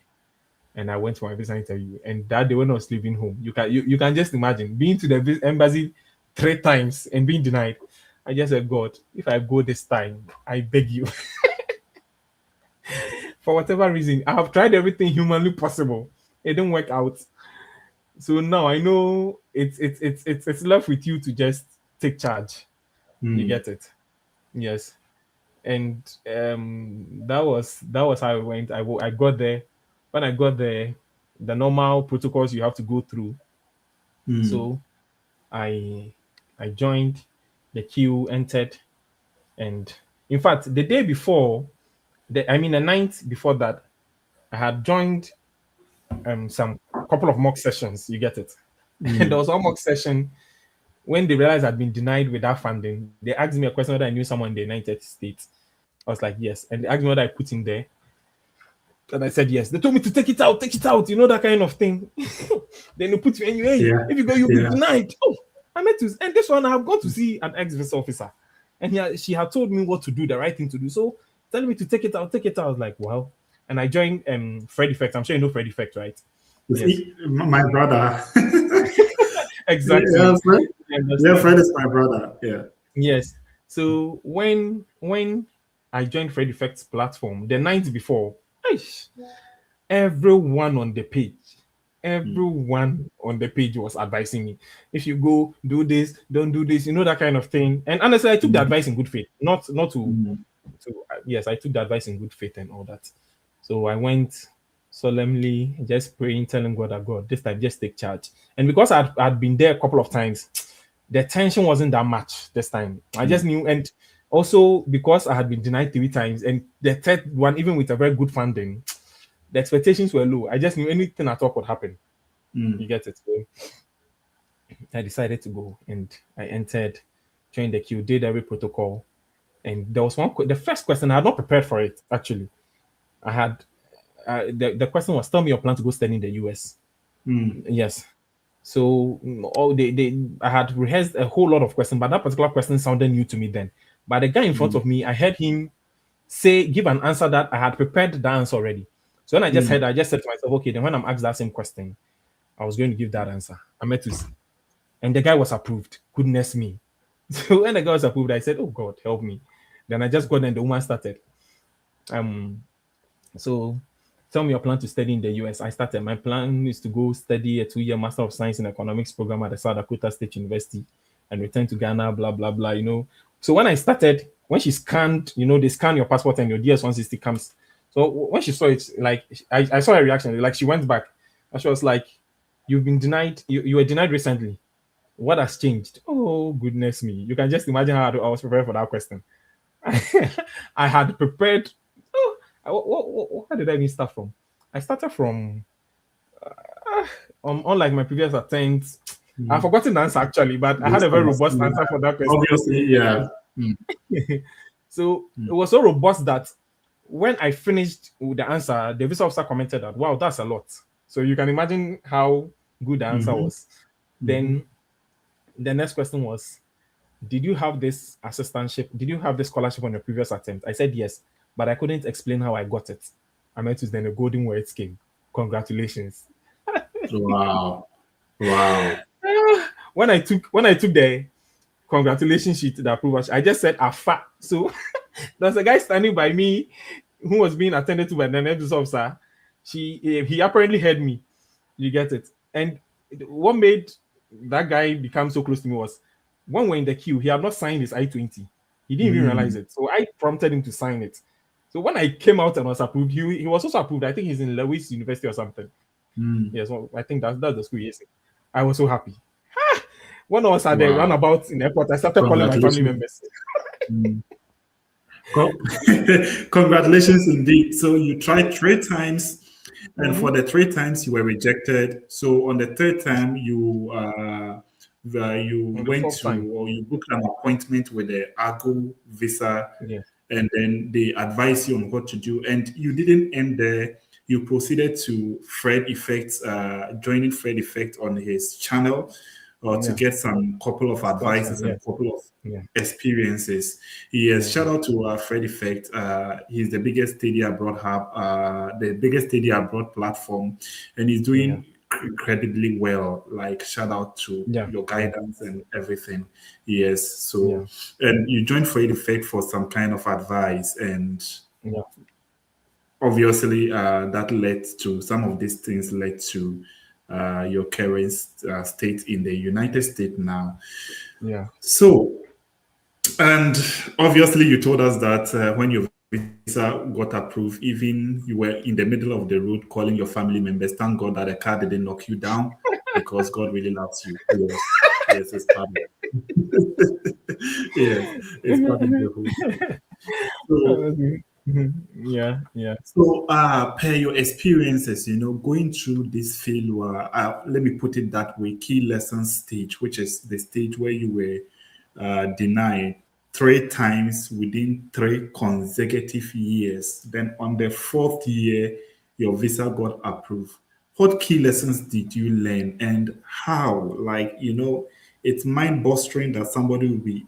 and I went for my visa interview. And that day when I was leaving home, you can just imagine being to the embassy 3 times and being denied. I just said, God, if I go this time, I beg you. For whatever reason, I have tried everything humanly possible. It didn't work out. So now I know it's left with you to just take charge. You Mm. get it? Yes. And that was how it went. I got there. When I got there, the normal protocols you have to go through. Mm. So I I joined the queue, entered, and in fact, the day before, the night before that, I had joined some couple of mock sessions. You get it? And there Mm. was one mock session when they realized I'd been denied without funding. They asked me a question whether I knew someone in the United States. I was like, yes. And they asked me what I put in there. And I said yes. They told me to take it out, that kind of thing. Then they put you and you, hey, Yeah. if you go, you'll be Yeah. denied. Oh, I meant to, and this one I have gone to see an ex-visa officer, and she had told me what to do, the right thing to do. So telling me to take it out, take it out. I was like, wow. And I joined Fred Effect. I'm sure you know Fred Effect, right? Yes, My brother. exactly. Yeah, Fred. You Yeah, understand? Fred is my brother. Yeah. Yes. So when I joined Fred Effect's platform the night before, eish, everyone on the page, everyone on the page was advising me. If you go, do this, don't do this, that kind of thing. And honestly, I took the Mm. advice in good faith. Not Mm. to yes, I took the advice in good faith and all that. So I went solemnly, just praying, telling God that God, this time just take charge. And because I'd been there a couple of times, the tension wasn't that much this time. I just knew, and also because I had been denied 3 times, and the third one, even with a very good funding, the expectations were low. I just knew anything at all could happen. You Mm. get it? So I decided to go, and I entered, joined the queue, did every protocol, and there was the first question I had not prepared for it. Actually, I had the question was, tell me your plan to go study in the US. Mm. Yes. So all I had rehearsed a whole lot of questions, but that particular question sounded new to me then. But the guy in front Mm. of me, I heard him give an answer that I had prepared the answer already. So when I just Mm. heard, I just said to myself, okay, then when I'm asked that same question, I was going to give that answer. I met to, and the guy was approved. Goodness me. So when the guy was approved, I said, oh God, help me. Then I just got there and the woman started. Um, so tell me your plan to study in the US. I started. My plan is to go study a 2-year Master of Science in Economics program at the South Dakota State University and return to Ghana, blah, blah, blah. So when I started, when she scanned, they scan your passport and your DS-160 comes. So when she saw it, like, I saw her reaction. Like, she went back and she was like, you've been denied. You were denied recently. What has changed? Oh, goodness me. You can just imagine how I was prepared for that question. I had prepared. Oh, where did I even start from? I started from, unlike my previous attempts, I've Mm. forgotten the answer actually, but I had Based a very on the robust similar- answer for that question. Obviously, yeah. Mm. So Mm. it was so robust that when I finished with the answer, the visa officer commented that, wow, that's a lot. So you can imagine how good the answer Mhm. was. Mhm. Then the next question was, did you have this assistantship? Did you have this scholarship on your previous attempt? I said yes, but I couldn't explain how I got it. I meant to then the golden words came. Congratulations. Wow. Wow. When I took the congratulations sheet, the approval, I just said afa. So there's a guy standing by me who was being attended to by the next officer. He apparently heard me. You get it? And what made that guy become so close to me was when we're in the queue, he had not signed his I-20. He didn't even realize Mm. it. So I prompted him to sign it. So when I came out and was approved, he was also approved. I think he's in Lewis University or something. Mm. Yes, well, I think that's the school he is in. I was so happy. When I was at the Wow. runabout in the airport, I started calling my family Congratulations. members. Mm. Co- Congratulations indeed. So you tried 3 times, and for Mhm. the 3 times you were rejected. So on the third time you On the went fourth to time. or you booked an appointment with the Argo visa, Yeah. and then they advise you on what to do. And you didn't end there. You proceeded to Fred Effect, joining Fred Effect on his channel, or to Yeah. get some couple of Discussion. advices and Yes. couple of Yeah. experiences. Yes, Yeah. shout out to Fred Effect. He's the biggest study abroad hub, the biggest study abroad platform, and he's Yeah. doing incredibly well. Like shout out to Yeah. your Yeah. guidance and everything. Yes, so Yeah. and you joined Fred Effect for some kind of advice, and Yeah. obviously that led to some of these things led to your current state in the United States now. Yeah. So, and obviously, you told us that when your visa got approved, even you were in the middle of the road calling your family members. Thank God that the car didn't knock you down because God really loves you. Yes, yes, it's part of yes, it's part of the whole thing. So, Okay. Mhm. Yeah. Yeah. so, per your experiences, going through this failure, let me put it that way, key lesson stage, which is the stage where you were denied three times within 3 consecutive years. Then on the fourth year, your visa got approved. What key lessons did you learn and how? Like, it's mind bustering that somebody will be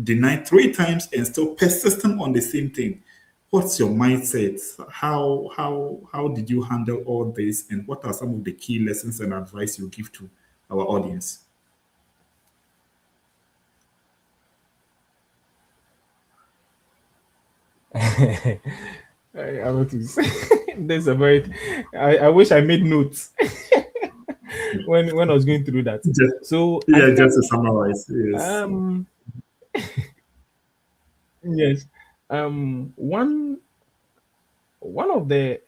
denied 3 times and still persistent on the same thing. What's your mindset? How did you handle all this, and what are some of the key lessons and advice you give to our audience? I want to say there's a very. I wish I made notes when I was going through that. Just, So I yeah, just think to summarize, yes. um yes one of the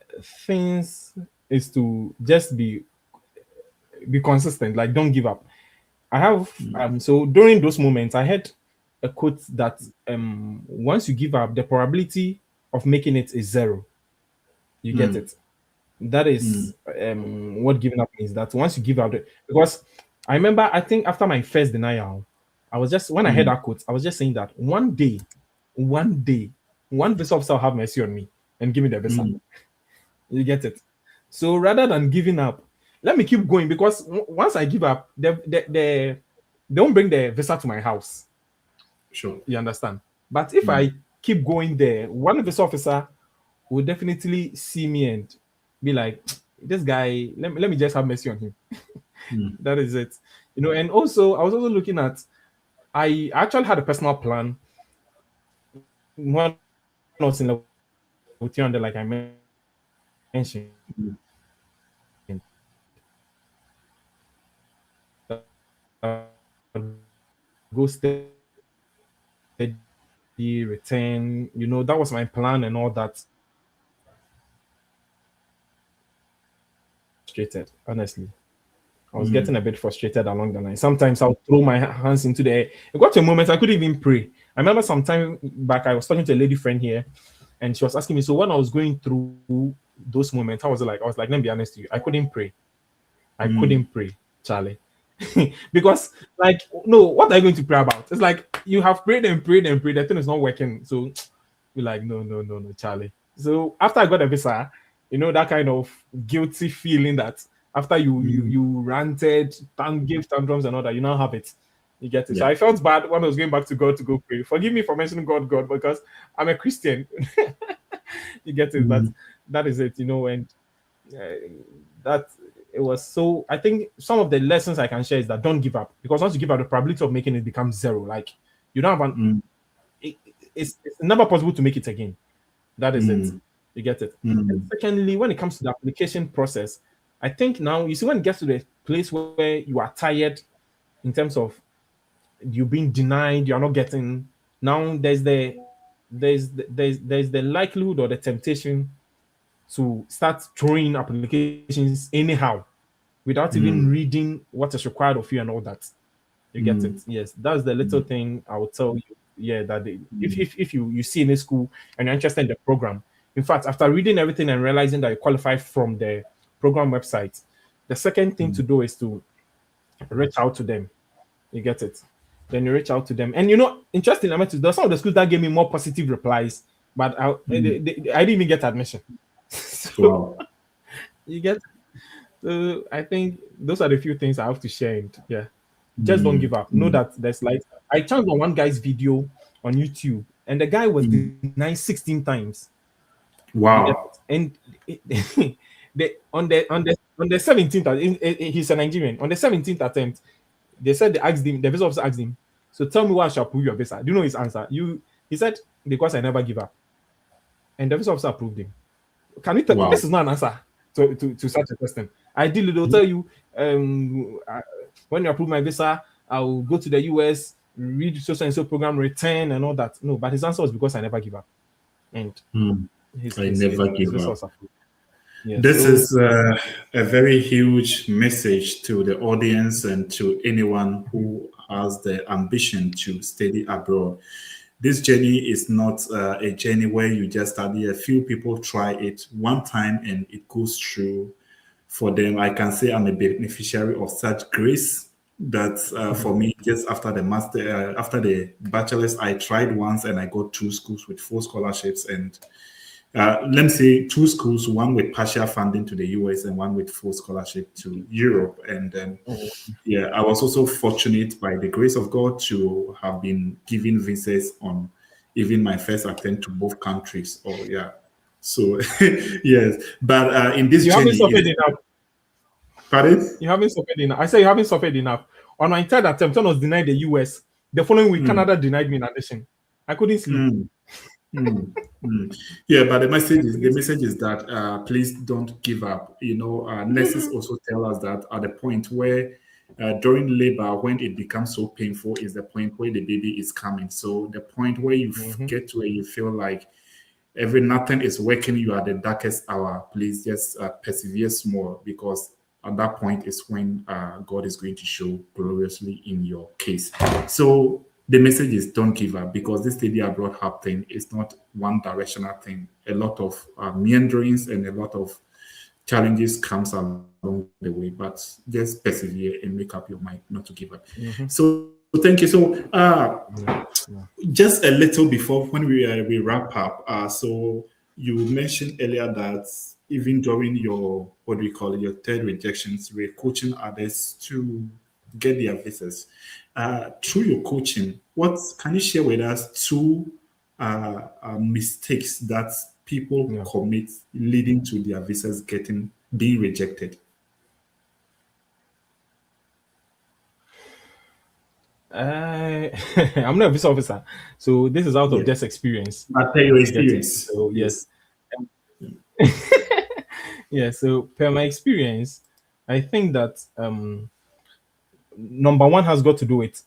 things is to just be consistent, like don't give up. I have so during those moments I had a quote that once you give up the probability of making it is zero. You get Mm, it. That mm, is what giving up means. That once you give up, because I remember, I think after my first denial, I was just when I heard mm, that quote, I was just saying that one day, one visa officer will have mercy on me and give me the visa. mm, You get it. So rather than giving up, let me keep going because once I give up, they don't bring the visa to my house. sure. You understand? But if Mm, I keep going there, one visa officer will definitely see me and be like, this guy, let me just have mercy on him. mm, That is it. And also I was also looking at I actually had a personal plan when I was in level 300, like I mentioned, mm, go steady, return. That was my plan and all that. Frustrated, honestly. I was getting a mm, bit frustrated along the line. Sometimes I'll throw my hands into the air. It got to a moment I couldn't even pray. I remember some time back I was talking to a lady friend here, and she was asking me. So when I was going through those moments, I was like, let me be honest with you, I couldn't pray. I mm, couldn't pray, Charlie. Because like, no, what are you going to pray about? It's like you have prayed and prayed and prayed, the thing is not working. So you're like, no, no, no, no, Charlie. So after I got a visa, that kind of guilty feeling that after you you mm. you ranted, gave tantrums and all that, you now have it. You get it. So Yeah. I felt bad when I was going back to God to go pray. Forgive me for mentioning God, because I'm a Christian. You get it. But Mm, that is it, and uh, that it was so. I think some of the lessons I can share is that don't give up, because once you give up, the probability of making it becomes zero. Like you don't have an. mm, It, it's never possible to make it again. That is it. mm, You get it. And mm, secondly, when it comes to the application process, I think now you see when it gets to the place where you are tired in terms of you being denied, you are not getting. Now there's the likelihood or the temptation to start throwing applications anyhow without even mm, reading what is required of you and all that. You get mm, it? Yes, that's the little mm, thing I will tell you. Yeah, that if, mm, if if you see in a school and you're interested in the program, in fact, after reading everything and realizing that you qualify from the program website, the second thing to mm, do is to reach out to them. You get it? Then you reach out to them, and interesting. I mean, there's some of the schools that gave me more positive replies, but mm. I didn't even get admission. So Wow. you get. So I think those are the few things I have to share. And yeah. Just don't give up. Know mm, that there's light. I chanced on one guy's video on YouTube, and the guy was mm. denied 16 times. You get it? Wow. And on the 17th, he's a Nigerian. On the 17th attempt, they said they asked him, the visa officer asked him, so tell me why I shall approve your visa. Do you know his answer? He said, because I never give up. And the visa officer approved him. Can you tell Wow. this is not an answer to such a question? Ideally, they'll tell you when you approve my visa, I'll go to the US, read so and so program, return and all that. No, but his answer was because I never give up. And Mm. his I his his, never his give visa up. was approved. Yeah, This so is a very huge message to the audience and to anyone who has the ambition to study abroad. This journey is not a journey where you just study. A few people try it one time and it goes through for them. I can say I'm a beneficiary of such grace that for me, just after the master, after the bachelor's, I tried once and I got two schools with full scholarships and let me say two schools, one with partial funding to the US and one with full scholarship to Europe. And then, yeah, I was also fortunate by the grace of God to have been given visas on even my first attempt to both countries. Oh, yeah. So, yes. But in this you haven't journey, suffered is enough. pardon? You haven't suffered enough. I say you haven't suffered enough. On my third attempt, when I was denied the US, the following week, Mm, Canada denied me in addition. I couldn't sleep. mm. Mm, mm. Yeah, but I the couldn't sleep. message is that please don't give up. You know, nurses also tell us that at the point where during labor, when it becomes so painful, is the point where the baby is coming. So the point where you Mhm. get to where you feel like every nothing is working, you are the darkest hour. Please just persevere small because at that point is when God is going to show gloriously in your case. So the message is don't give up because this study abroad hub thing is not one directional thing. A lot of meanderings and a lot of challenges comes along the way, but just persevere and make up your mind not to give up. Mhm. So thank you. So Yeah. Yeah. just a little before when we wrap up, so you mentioned earlier that even during your what do we call it, your third rejections, we're coaching others to get their visas. Through your coaching, what can you share with us two mistakes that people Yeah. commit leading to their visas getting being rejected? I'm not a visa officer, so this is out of Yeah, just experience. but tell your You get it. experience. So yes, Yes. yeah. So per my experience, I think that number one has got to do with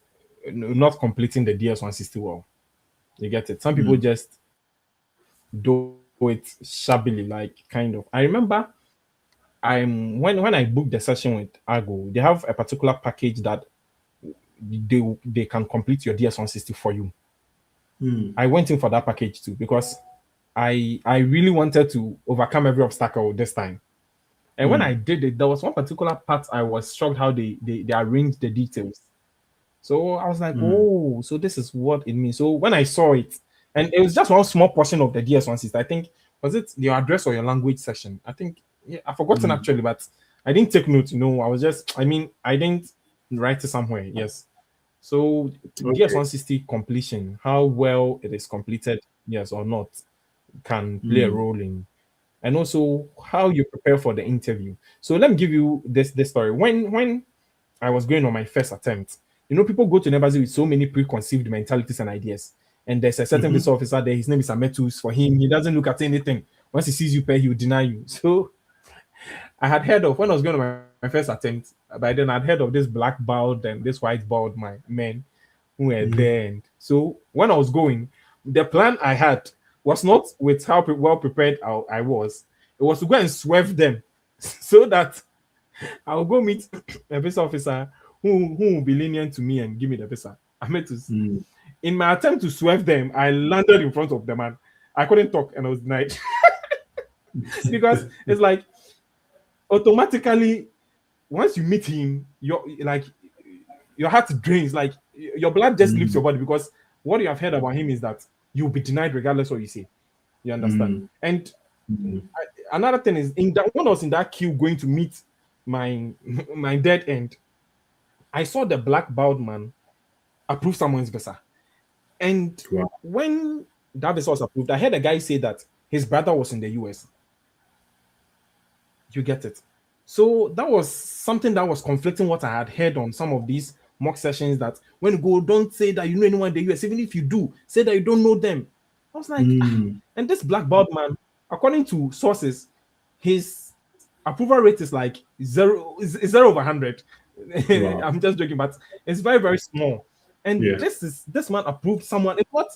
not completing the DS-160 well. You get it. Some people Mm, just do it shabbily, like kind of. I remember when I booked the session with Argo, they have a particular package that they can complete your DS-160 for you. mm, I went in for that package too because I really wanted to overcome every obstacle this time. And when I mm, did it, there was one particular part I was shocked how they arranged the details. So I was like, mm, oh, so this is what it means. So when I saw it, and it was just one small portion of the DS-160, I think, was it your address or your language section? I think, yeah, I've forgotten mm. actually, but I didn't take notes, I was just, I mean, I didn't write it somewhere, yes. So Okay. DS-160 completion, how well it is completed, yes or not, can play a Mm, role in, and also how you prepare for the interview. So let me give you this story. When I was going on my first attempt, people go to Nebazi with so many preconceived mentalities and ideas. And there's a certain mhm, visa officer there, his name is Ametus. For him, he doesn't look at anything. Once he sees you pay, he will deny you. So I had heard of when I was going on my first attempt, by then I'd heard of this black bald and this white bald my men who were mhm, there. And so when I was going, the plan I had was not with how well prepared I was. It was to go and swerve them so that I'll go meet a visa officer who will be lenient to me and give me the visa. I met to mm, in my attempt to swerve them, I landed in front of the man. I couldn't talk and I was denied because it's like automatically once you meet him, your heart drains, like your blood just leaves mm, your body because what you have heard about him is that you'll be denied regardless what you say. You understand? mm, And mm, another thing is in that when I was in that queue going to meet my my dead end, I saw the black bald man approve someone's visa. And Wow. when that visa was approved, I heard a guy say that his brother was in the US. You get it. So that was something that was conflicting what I had heard on some of these mock sessions that when you go, don't say that you know anyone in the US. Even if you do, say that you don't know them. I was like, ah. Mm. And this black bald man, according to sources, his approval rate is like is 0/100. Wow. I'm just joking, but it's very, very small. And Yeah. this man approved someone. It's not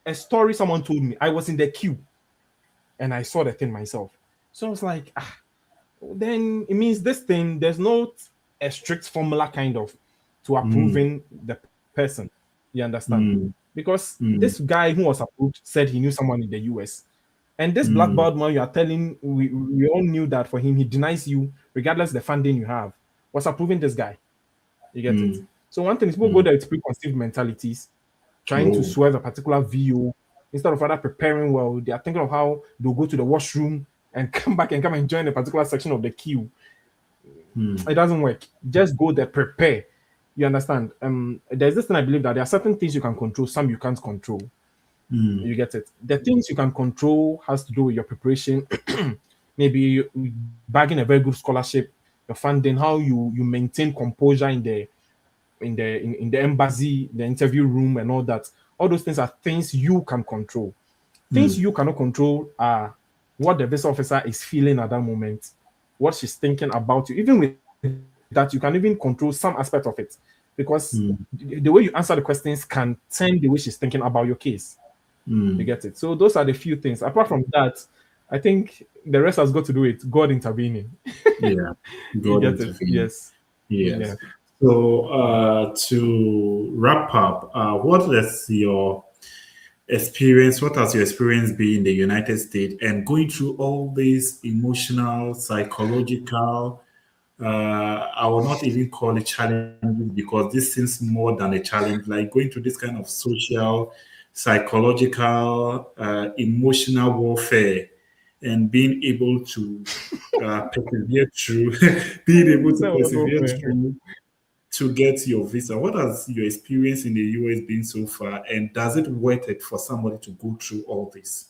a story someone told me. I was in the queue and I saw the thing myself. So I was like, ah, then it means this thing, there's not a strict formula kind of to Mm. approving the person. You understand? Mm. Because this Mm. guy who was approved said he knew someone in the US. And this black Mm. belt man, you are telling, we all knew that for him, he denies you, regardless of the funding you have, was approving this guy. You get it? Mm. So one thing is people go Mm. there with preconceived mentalities, trying to Oh. swerve a particular VO instead of rather preparing well. They are thinking of how they'll go to the washroom and come back and come and join a particular section of the queue. Mm. It doesn't work. Just go there, prepare. You understand? There's this thing I believe that there are certain things you can control, some you can't control. Mm. You get it? The things you can control has to do with your preparation, maybe bagging a very good scholarship, your funding, how you maintain composure in the embassy, the interview room, and all that. All those things are things you can control. Things Mm. you cannot control are what the visa officer is feeling at that moment, what she's thinking about you. Even with that, you can even control some aspect of it because Mm. the way you answer the questions can turn the way she's thinking about your case. You Mm. get it? So those are the few things. Apart from that, I think the rest has got to do with God intervening. Yeah. You God get it? intervene. Yes. Yes. Yeah. So to wrap up, what is your experience? What has your experience been in the United States and going through all these emotional, psychological, I will not even call it challenges because this seems more than a challenge, like going through this kind of social, psychological, emotional warfare and being able to persevere through, being able to That was so persevere fair. through to get your visa. What has your experience in the US been so far? And does it worth it for somebody to go through all this?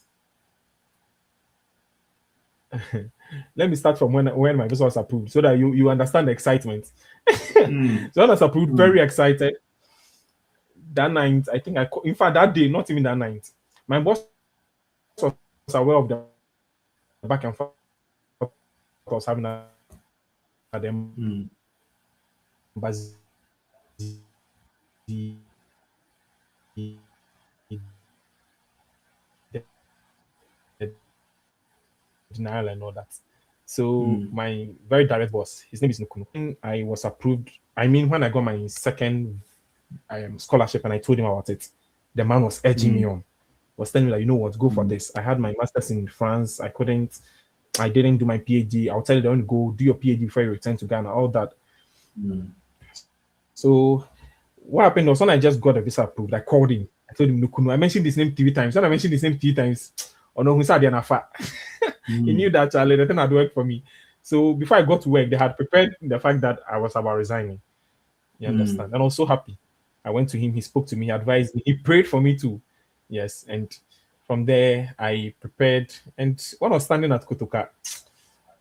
Let me start from when my visa was approved so that you understand the excitement. Mm, So when I was approved, mm, very excited. That night, I think in fact, that day, not even that night, my boss was aware of the back and forth I was having at the embassy. And he knew that mm, denial and all that. So my mm, very direct boss, his name is Nukunu. When I was approved, I mean, when I got my second scholarship and I told him about it, the man was urging me mm, on, was telling me that, you know what, go for mm, this. I had my master's in France. I didn't do my PhD. I'll tell you, don't go do your PhD before you return to Ghana, all that. mm, So what happened was when I just got the visa approved, I called him. I told him, Nukunu, I mentioned his name 3 times. When I mentioned his name 3 times, oh no, who said he knew mm, that Charlie, the thing had worked for me. So before I got to work, they had prepared the fact that I was about resigning. You mm, understand? And I was so happy. I went to him, he spoke to me, he advised me, he prayed for me too. Yes. And from there, I prepared. And when I was standing at Kotoka,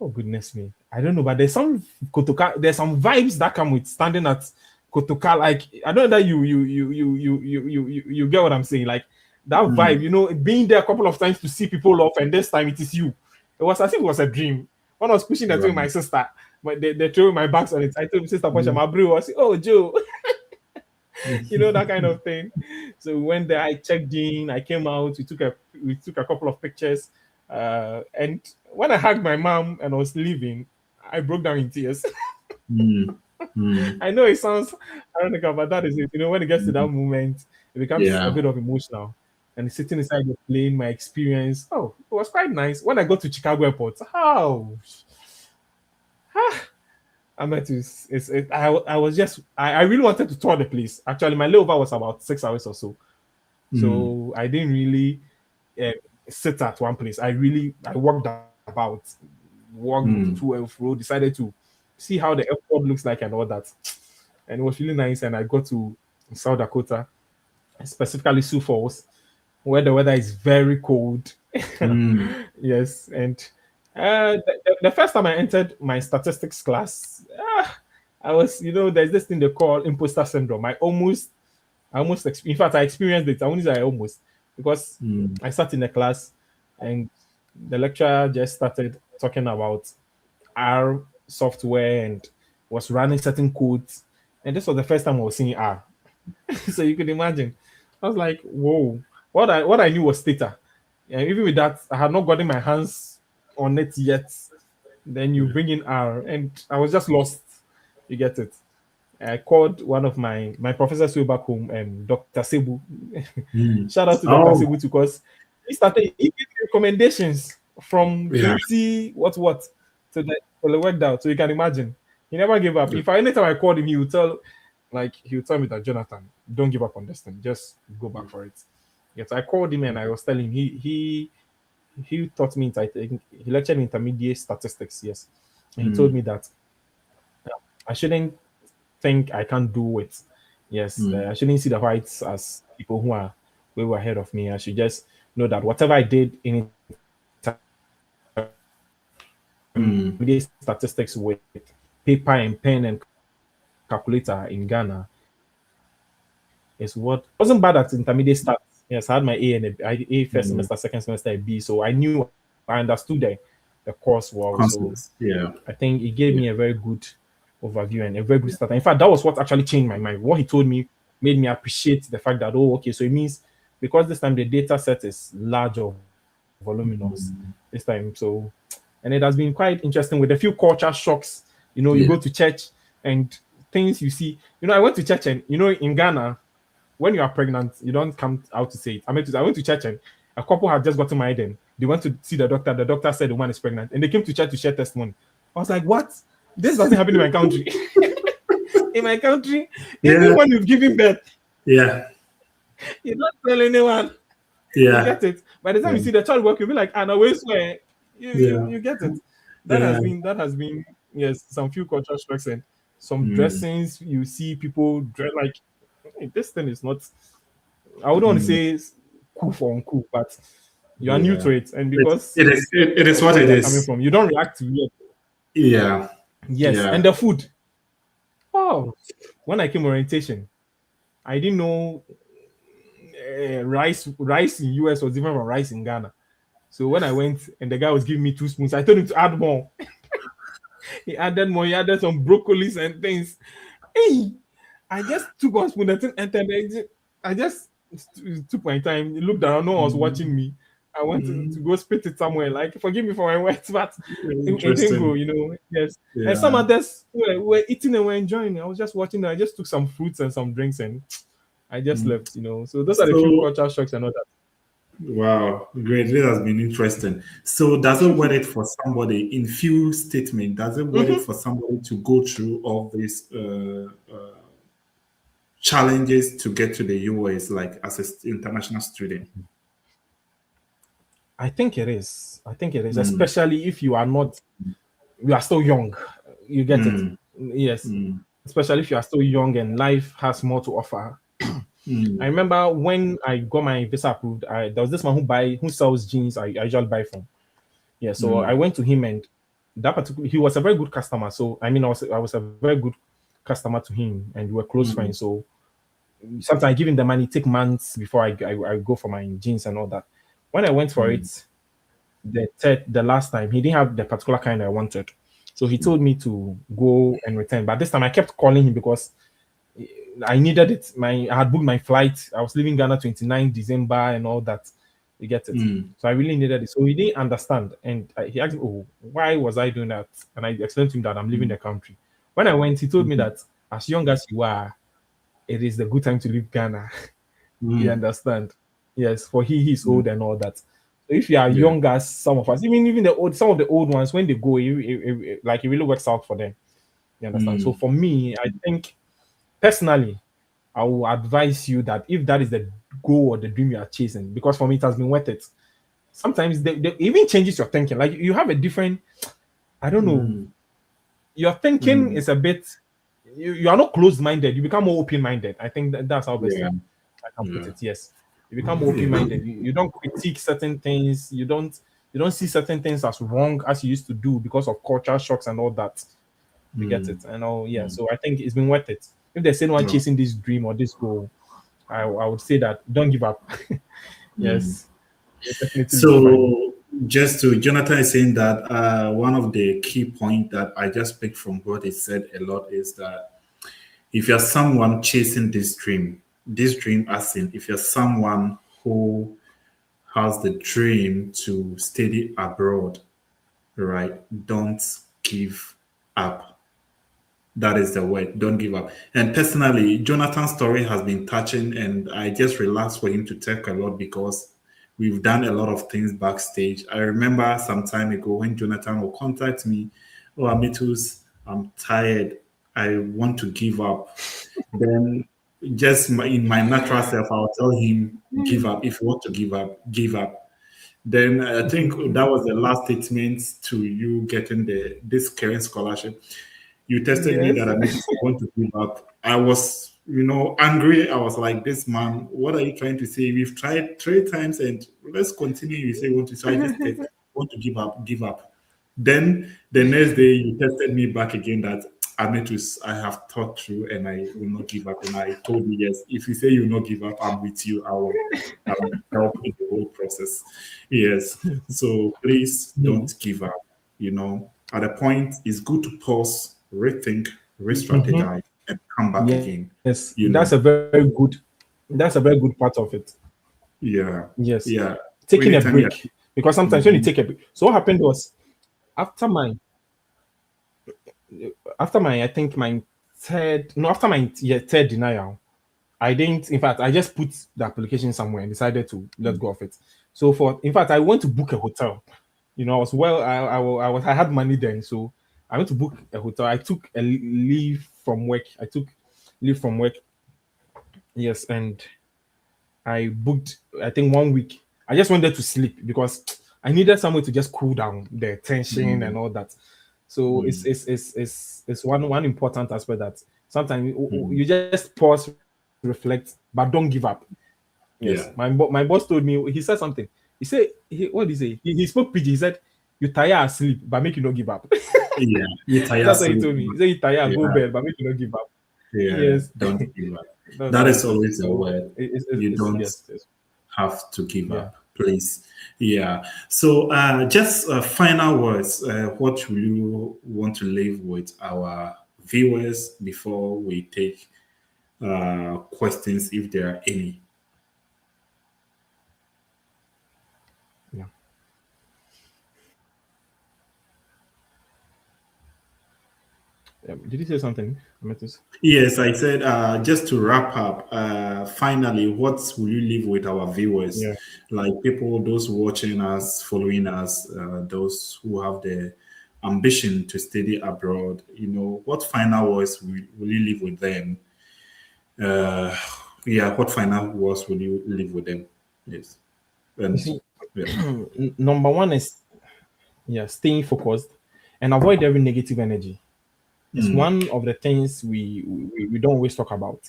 oh goodness me, I don't know, but there's some vibes that come with standing at Kotoka. Like I don't know that you get what I'm saying. Like that vibe, mm, being there a couple of times to see people off, and this time it is you. It was as if it was a dream. When I was pushing that with my right, sister, but they threw my bags on it. I told my sister, Posha, mm, my bro, I said, oh Joe, that kind mm, of thing. So we went there, I checked in, I came out, we took a couple of pictures. And when I hugged my mom and I was leaving, I broke down in tears. mm, mm, I know it sounds ironic, but that is it. When it gets to that mm. moment, it becomes a Yeah. bit of emotional. And sitting inside the plane, my experience, oh, it was quite nice. When I got to Chicago airport, I met to, I was just, I really wanted to tour the place. Actually, my layover was about 6 hours or so. Mm, So I didn't really uh, sit at one place. I walked about, walked to mm, and fro, decided to see how the airport looks like and all that. and it was really nice. And I got to South Dakota, specifically Sioux Falls, where the weather is very cold. Mm. Yes, and the first time I entered my statistics class, I was, there's this thing they call imposter syndrome. In fact, I experienced it. I only say I almost, because Mm. I sat in the class and the lecturer just started talking about R software and was running certain codes. And this was the first time I was seeing R. So you could imagine. I was like, whoa. What I knew was Theta. And even with that, I had not gotten my hands on it yet. Then you bring in R, and I was just lost. You get it. I called one of my professors way back home, Dr. Sebu. Mm. Shout out to Dr. Oh, Sebu too, because he gave me recommendations from yeah. 20 what to the worked out. So you can imagine. He never gave up. If anytime I called him, he would tell me that, Jonathan, don't give up on this thing. Just go back for it. Yes, I called him and I was telling him he taught me, I think he lectured in intermediate statistics, yes. And he told Mm. me that I shouldn't think I can't do it. Yes, Mm. I shouldn't see the whites as people who are way ahead of me. I should just know that whatever I did in Mm. intermediate statistics with paper and pen and calculator in Ghana is what wasn't bad at intermediate stats. Yes, I had my A and A first Mm. semester, second semester a B, so I knew I understood the course well. So Concepts. Yeah. I think it gave Yeah. me a very good overview and a very good start. In fact, that was what actually changed my mind. What he told me made me appreciate the fact that, oh, okay, so it means because this time the data set is large or voluminous Mm. this time. So, and it has been quite interesting with a few culture shocks. You Yeah. go to church and things you see. I went to church, and in Ghana, when you are pregnant, you don't come out to say it. I went to church, and a couple had just gotten married, and they went to see the doctor. The doctor said the woman is pregnant, and they came to church to share testimony. I was like, what? This doesn't happen in my country. In my country, even Yeah. when you've given birth, Yeah. you don't tell anyone. You Yeah. get it. By the time Yeah. you see the child work, you'll be like, and I always swear. Yeah. You get it. That Yeah. has been yes, some few cultural strikes and some Mm. dressings. You see people dress like, "Hey, this thing is not." I wouldn't want to Mm. say it's cool for uncool, but you are new Yeah. to it, and It, because it is of what where it you're coming is. from, you don't react to it. Yeah. Yes, and Yeah. the food. Oh, when I came orientation, I didn't know rice in US was different from rice in Ghana. So when I went and the guy was giving me 2 spoons, I told him to add more. He added more. He added some broccolis and things. Hey, I just took 1 spoon. The thing entered. I just took my time. Looked around. No one was watching Mm. me. I went to Mm. go spit it somewhere. Like, forgive me for my words, but it didn't go. Interesting. Yes. And some Yeah. others were eating and were enjoying. I was just watching them. I just took some fruits and some drinks, and I just Mm. left. So those are the few So, cultural shocks and all that. wow, great. This has been interesting. So, does it worth it for somebody in few statement? Does it worth it Mhm. for somebody to go through all these challenges to get to the US, like as an international student? I think it is. I think it is, Mm. especially if you are still young. You get it. Mm. Yes. Mm. Especially if you are still young and life has more to offer. I Mm. remember when I got my visa approved, there was this man who sells jeans I usually buy from. Yeah, so I Mm. went to him, and he was a very good customer. So I mean, I was a very good customer to him, and we were close Mm. friends. So sometimes I give him the money, take months before I go for my jeans and all that. When I went for Mm. it, the last time he didn't have the particular kind I wanted, so he told me to go and return. But this time I kept calling him because I needed it. I had booked my flight. I was leaving Ghana 29 December and all that. You get it. Mm. So I really needed it. So he didn't understand, and he asked me, "Oh, why was I doing that?" And I explained to him that I'm leaving Mm. the country. When I went, he told me Mm. that as young as you are, it is the good time to leave Ghana. You Mm. understand? Yes, for he's Mm. old and all that. So if you are Yeah. young as some of us, even some of the old ones, when they go, like it really works out for them. You understand? So Mm. for me, I think personally, I will advise you that if that is the goal or the dream you are chasing, because for me it has been worth it. Sometimes they even changes your thinking. Like you have a different, I don't know, Mm. your thinking Mm. is a bit you are not closed-minded. You become more open-minded. I think that's how best Yeah. I can put Yeah. it. Yes, you become more open-minded. You don't critique certain things. You don't see certain things as wrong as you used to do because of culture shocks and all that. You get it? And all, yeah. Mm. So I think it's been worth it. If there's anyone No. chasing this dream or this goal, I would say that don't give up. Mm. Yes, you'll definitely be fine. So just to Jonathan is saying that one of the key point that I just picked from what he said a lot is that if you're someone chasing this dream as in if you're someone who has the dream to study abroad, right? Don't give up. That is the word. Don't give up. And personally, Jonathan's story has been touching, and I just relaxed for him to talk a lot because we've done a lot of things backstage. I remember some time ago when Jonathan will contact me, "Oh, Amitus, I'm tired. I want to give up." Then, in my natural self, I'll tell him, "Give up. If you want to give up, give up." Then I think that was the last statement to you getting this current scholarship. You tested me Yes. that I mean I want to give up. I was, angry. I was like, this man, what are you trying to say? We've tried 3 times and let's continue. You say you want to try this test, want to give up. Then the next day you tested me back again that I have thought through and I will not give up. And I told you yes. If you say you will not give up, I'm with you. I will help in the whole process. Yes. So please don't give up. At a point, it's good to pause, rethink, Mhm. re-strategize, and come back again. Yes, You know, that's a very good part of it. yeah, Yes, yeah. taking a Anytime you're, break, because sometimes when you Mhm, take a break. So what happened was after my I think my third no after my third denial, I didn't. In fact, I just put the application somewhere and decided to let go of it. So in fact, I went to book a hotel. I was well. I had money then, so I went to book a hotel. I took a leave from work. I took leave from work. Yes, and I booked. I think 1 week. I just wanted to sleep because I needed somewhere to just cool down the tension and mm, all that. So it's mm, it's it's it's, it's one important aspect that sometimes mm. you just pause, reflect, but don't give up. Yes, Yeah, my boss told me. He said something. What did he say? He spoke PG. He said, "You tire asleep, but make you not give up." yeah. You tire That's what he sleep. told me. He said, "You tire, go Yeah, bed, but make you not give up." yeah. Yes, Don't give up. that's That how is it is. always the So word. You it's don't yes, yes, have to give yeah. up, please. Yeah. So, just final words. What will you want to leave with our viewers before we take questions, if there are any? Yeah. Did you say something, Ametis? Yes, I said just to wrap up, finally, what will you leave with our viewers? Yeah. Like people, those watching us, following us, those who have the ambition to study abroad, what final words will you leave with them? Uh, yeah, what final words will you leave with them? Yes. You And see, yeah. number one is, yeah, staying focused and avoid every negative energy. It's Mm, one of the things we don't always talk about.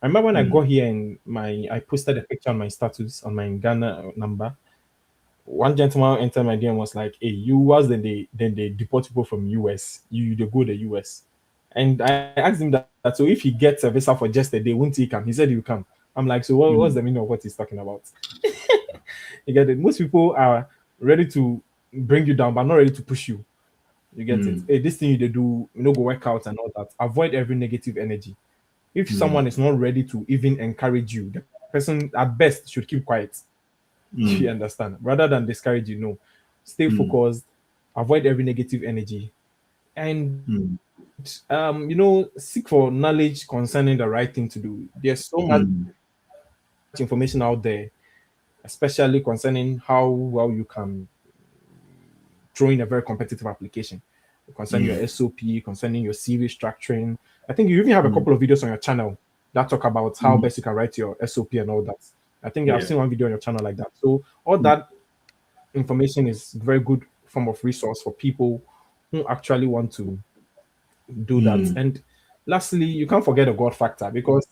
I remember when I mm, got here and I posted a picture on my status on my Ghana number. One gentleman entered my DM and was like, "Hey, you was then they deport people from US. They go to US." And I asked him that, so if he gets a visa for just a day, won't he come? He said he'll come. I'm like, so what's the mm, meaning of what he's talking about? You get it? Most people are ready to bring you down, but not ready to push you. You get it? mm, Hey, this thing you they do, go work out and all that. Avoid every negative energy. If mm, someone is not ready to even encourage you, the person at best should keep quiet. You mm, understand? Rather than discourage you, no. Stay mm, focused, avoid every negative energy, and mm, seek for knowledge concerning the right thing to do. There's so much mm, information out there, especially concerning how well you can throw in a very competitive application concerning your mm, SOP, concerning your CV structuring. I think you even have a couple of mm, videos on your channel that talk about how mm. best you can write your SOP and all that. I think I've Yeah. seen one video on your channel like that. So all Mm, that information is very good form of resource for people who actually want to do that. mm, And Lastly, you can't forget the God factor because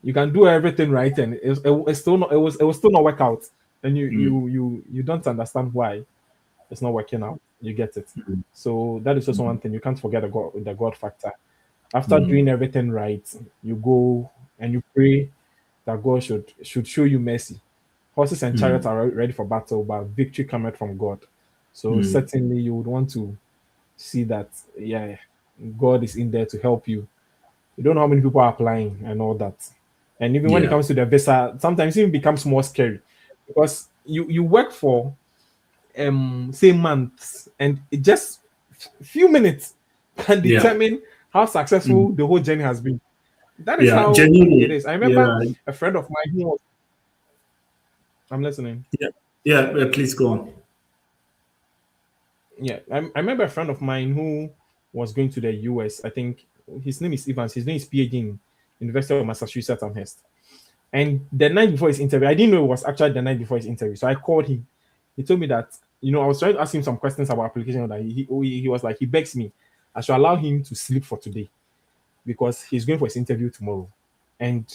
you can do everything right and it's still not it will still not work out, and you don't understand why it's not working out. You get it. So that is also one thing you can't forget the God factor. After doing everything right, you go and you pray that God should show you mercy. Horses and chariots are ready for battle, but victory cometh from God. So certainly you would want to see that, yeah, God is in there to help you. You don't know how many people are applying and all that. And even when it Yeah. comes to the visa, sometimes it even becomes more scary because you work for say months, and it just few minutes can Yeah. determine how Mm. successful the whole journey has been. That is Yeah. how it Genuinely. is. I remember Yeah. a friend of mine who was, I'm listening. Yeah. Yeah. Please go on. Yeah, I remember a friend of mine who was going to the US. I think his name is Evans. His name is PhD in University of Massachusetts Amherst. And the night before his interview, I didn't know it was actually the night before his interview. So I called him. He told me that, I was trying to ask him some questions about application. That he was like, he begs me, I should allow him to sleep for today because he's going for his interview tomorrow. And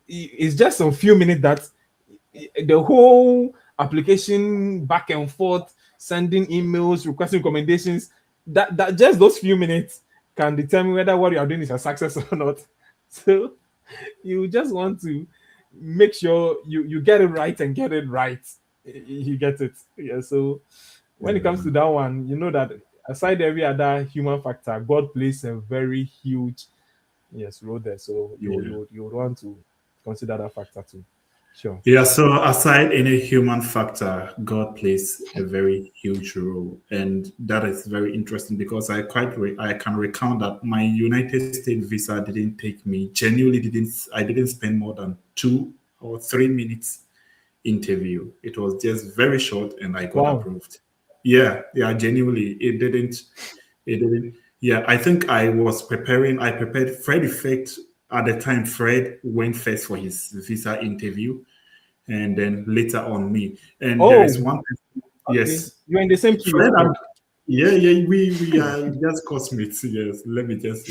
it's just a few minutes that the whole application back and forth, sending emails, requesting recommendations, that just those few minutes can determine whether what you are doing is a success or not. So you just want to make sure you get it right and get it right. You get it. Yeah. So when it comes to that one, you know that aside every other human factor, God plays a very huge role there. So Yeah. you would want to consider that factor too. Sure. Yeah, so aside any human factor, God plays a very huge role, and that is very interesting because I can recount that my United States visa didn't take me genuinely didn't I didn't spend more than 2 or 3 minutes interview. It was just very short, and I got Wow. approved. Yeah, yeah, genuinely, it didn't. Yeah, I think I was preparing. I prepared. Fred Effect at the time. Fred went first for his visa interview, and then later on me. And there is Oh, one person, okay. yes, You're in the same queue with Fred. Fred. Yeah, yeah, we are just cosmates. Yes, let me just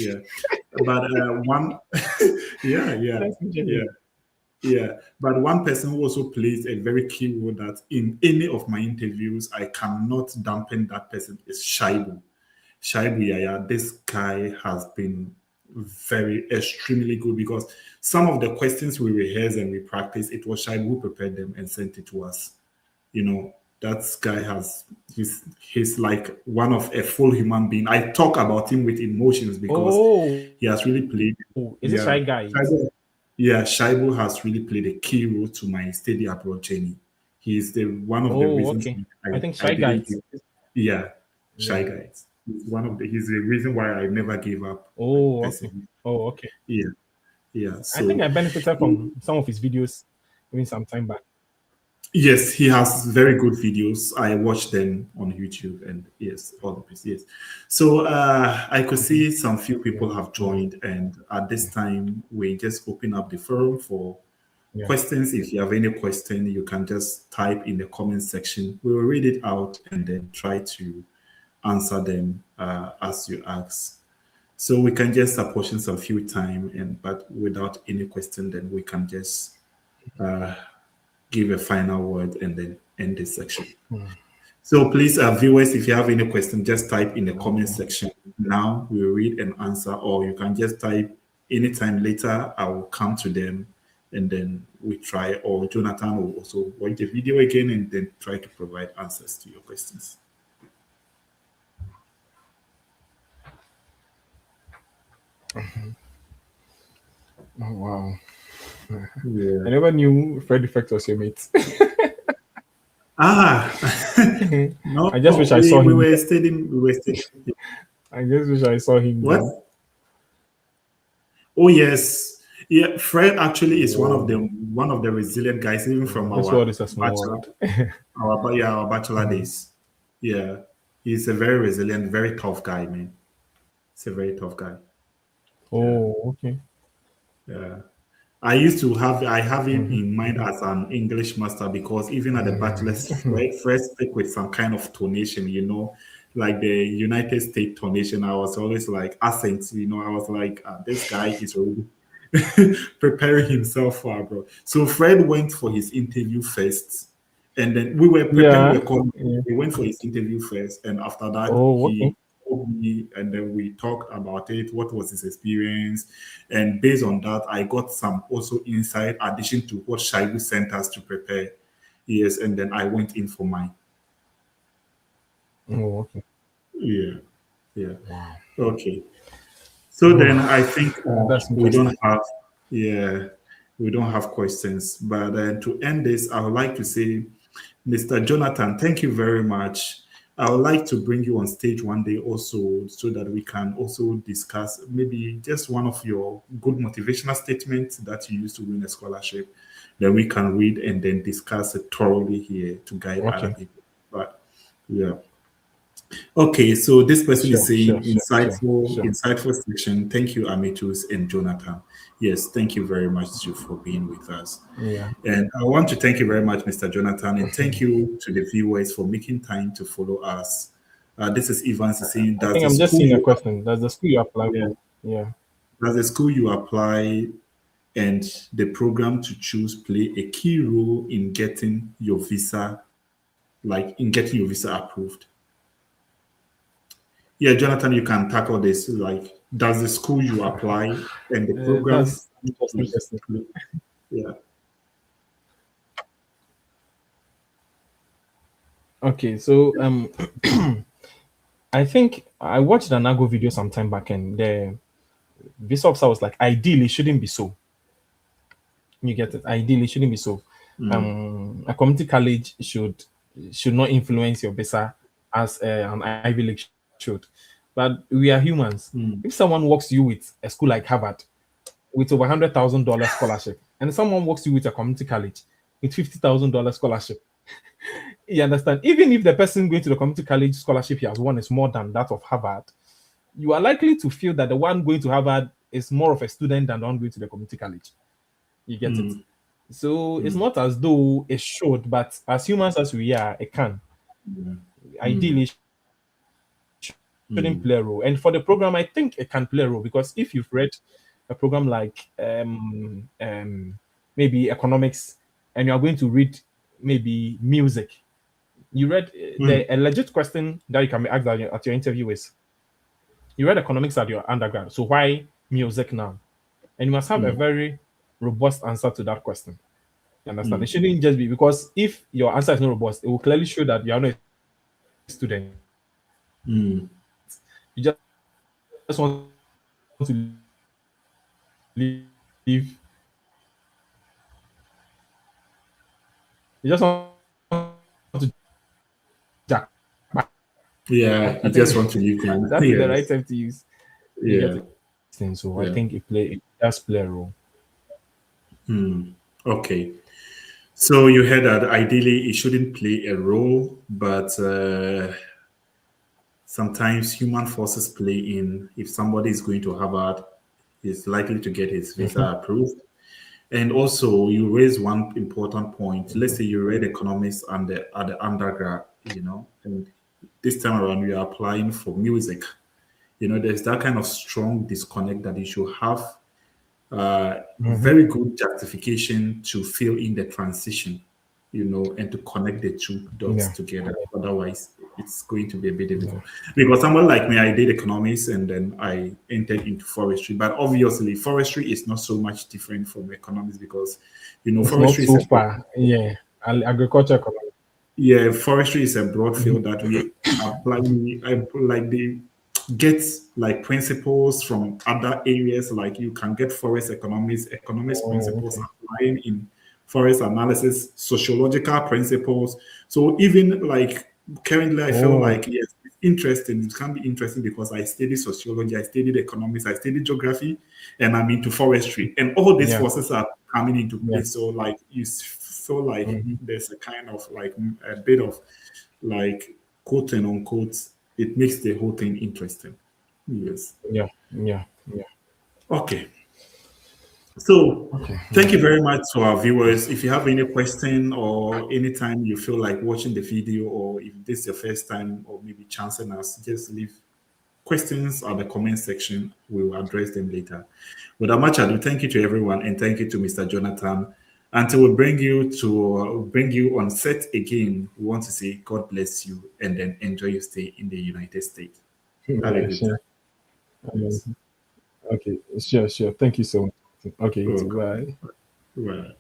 but one, yeah, yeah, Nice meeting yeah. you. Yeah, but one person who also plays a very key role that in any of my interviews I cannot dampen that person is Shaibu. Shaibu Yaya, this guy has been very extremely good because some of the questions we rehearsed and we practiced, it was Shaibu who prepared them and sent it to us. You know, that guy he's like one of a full human being. I talk about him with emotions because Oh, he has really played. is it Yeah, Shy Guys? Shaibu, yeah, Shaibu has really played a key role to my steady abroad journey. He is the one of the Oh, reasons okay. I think I Shy didn't Guys. give. Yeah, Shy Yeah. Guys. He's the reason why I never gave up my Oh, okay. person. Oh, okay. Yeah, yeah. I think So I benefited from some of his videos even some time back. yes, he has very good videos. I watch them on YouTube, and yes, all of this. Yes. So I could Mhm. see some few people Yeah. have Yeah. joined, and at this time we just open up the forum for Yeah. questions. If you have any question, you can just type in the comment section. We will read it out and then try to answer them as you ask. So we can just apportion some few time, and but without any question, then we can just give a final word and then end this section. So please, viewers, if you have any question, just type in the comment Oh, section. Now we will read and answer, or you can just type anytime later. I will come to them and then we try, or Jonathan will also watch the video again and then try to provide answers to your questions. oh wow. Yeah. I never knew Fred Effect was your mate. Ah, no, I just wish I we, saw we him were there. studying, we were studying. I just wish I saw him What? there. Oh yes, yeah. Fred actually is Whoa. one of the resilient guys, even from This our world is a small bachelor world. our bachelor days. Yeah, he's a very resilient, very tough guy, man. He's a very tough guy. Yeah, Oh, okay. yeah. I have him in mind as an English master because even at the bachelor's, Fred speak with some kind of tonation, like the United States donation, I was always like accent, I was like, this guy is already preparing himself for abroad. So Fred went for his interview first, and then we were preparing. We Yeah. were calling. Yeah. He went for his interview first, and after that, Oh, okay. he told me, and then we talked about it. What was his experience? And based on that, I got some also insight addition to what Shaibu sent us to prepare. Yes, and then I went in for mine. Oh, okay. Yeah, yeah. Wow. Okay. So then I think That's we don't interesting. have, yeah, we don't have questions. But then to end this, I would like to say, Mr. Jonathan, thank you very much. I would like to bring you on stage one day also so that we can also discuss maybe just one of your good motivational statements that you used to win a scholarship. Then we can read and then discuss it thoroughly here to guide other Okay. people. But yeah. Okay, so this person is Sure, saying sure, sure, sure, insightful, sure. insightful section. Thank you, Amitus and Jonathan. Yes, thank you very much too for being with us. Yeah. And I want to thank you very much, Mr. Jonathan, and thank you to the viewers for making time to follow us. This is Evans is saying, I think I'm just seeing a question. Does the school you apply yeah, for? Yeah. does the school you apply and the program to choose play a key role in getting your visa, like in getting your visa approved? Yeah, Jonathan, you can tackle this. Like, does the school you apply and the program That's interesting choose? question. Yeah. Okay, so I think I watched an Ago video some time back, and the visa officer was like, ideally, it shouldn't be so. You get it? Ideally, it shouldn't be so. Mm, A community college should not influence your visa as an Ivy League should. But we are humans. mm, If someone walks you with a school like Harvard with over $100,000 scholarship, and someone walks you with a community college with $50,000 scholarship, you understand? Even if the person going to the community college scholarship he has won is more than that of Harvard, you are likely to feel that the one going to Harvard is more of a student than the one going to the community college. You get it? mm, So it's mm, not as though it should, but as humans as we are, it can. mm, mm, Ideally, it shouldn't mm, play a role. And for the program, I think it can play a role because if you've read a program like maybe economics and you are going to read maybe music, you read mm, the a legit question that you can be asked at your interview is you read economics at your undergrad, so why music now? And you must have a mm, very robust answer to that question. You understand? It mm, shouldn't just be because if your answer is not robust, it will clearly show that you are not a student. mm. You just want to leave. You just want to jack. Yeah, I you think just want to leave Ghana. that's the right Yes. term to use. You get Yeah. it. So I Yeah. think it does play a role. Mm. Okay. So you heard that ideally it shouldn't play a role, but sometimes human forces play in. If somebody is going to Harvard, he's likely to get his visa Mhm, approved. And also, you raise one important point. Let's say you read economics at the undergrad, and this time around you are applying for music. There's that kind of strong disconnect that you should have mhm. very good justification to fill in the transition, and to connect the two dots Yeah, together. Otherwise, it's going to be a bit yeah. difficult. Because someone like me, I did economics and then I entered into forestry. But obviously, forestry is not so much different from economics because, It's not forestry is so a far. Yeah, agriculture economics. yeah, forestry is a broad Mhm. field that we apply. Like the get like principles from other areas. Like you can get forest economics, economics Oh, principles okay. applying in forest analysis, sociological principles. So even like currently, I feel Oh, like yes, it's interesting. It can be interesting because I studied sociology, I studied economics, I studied geography, and I'm into forestry, and all these yeah, forces are coming into yeah. place. So like feel like Mhm. there's a kind of like a bit of like quote and unquote, it makes the whole thing interesting. Yes. Yeah, yeah, yeah. Okay. So, Okay. thank you very much to our viewers. If you have any question or anytime you feel like watching the video, or if this is your first time or maybe chancing us, just leave questions on the comment section. We will address them later. Without much ado, thank you to everyone and thank you to Mr. Jonathan. Until we bring you on set again, we want to say God bless you and then enjoy your stay in the United States. Have a Yeah, good sure. time. Yes. Okay, sure, sure. Thank you so much. Okay, you too. Welcome. Bye. Right.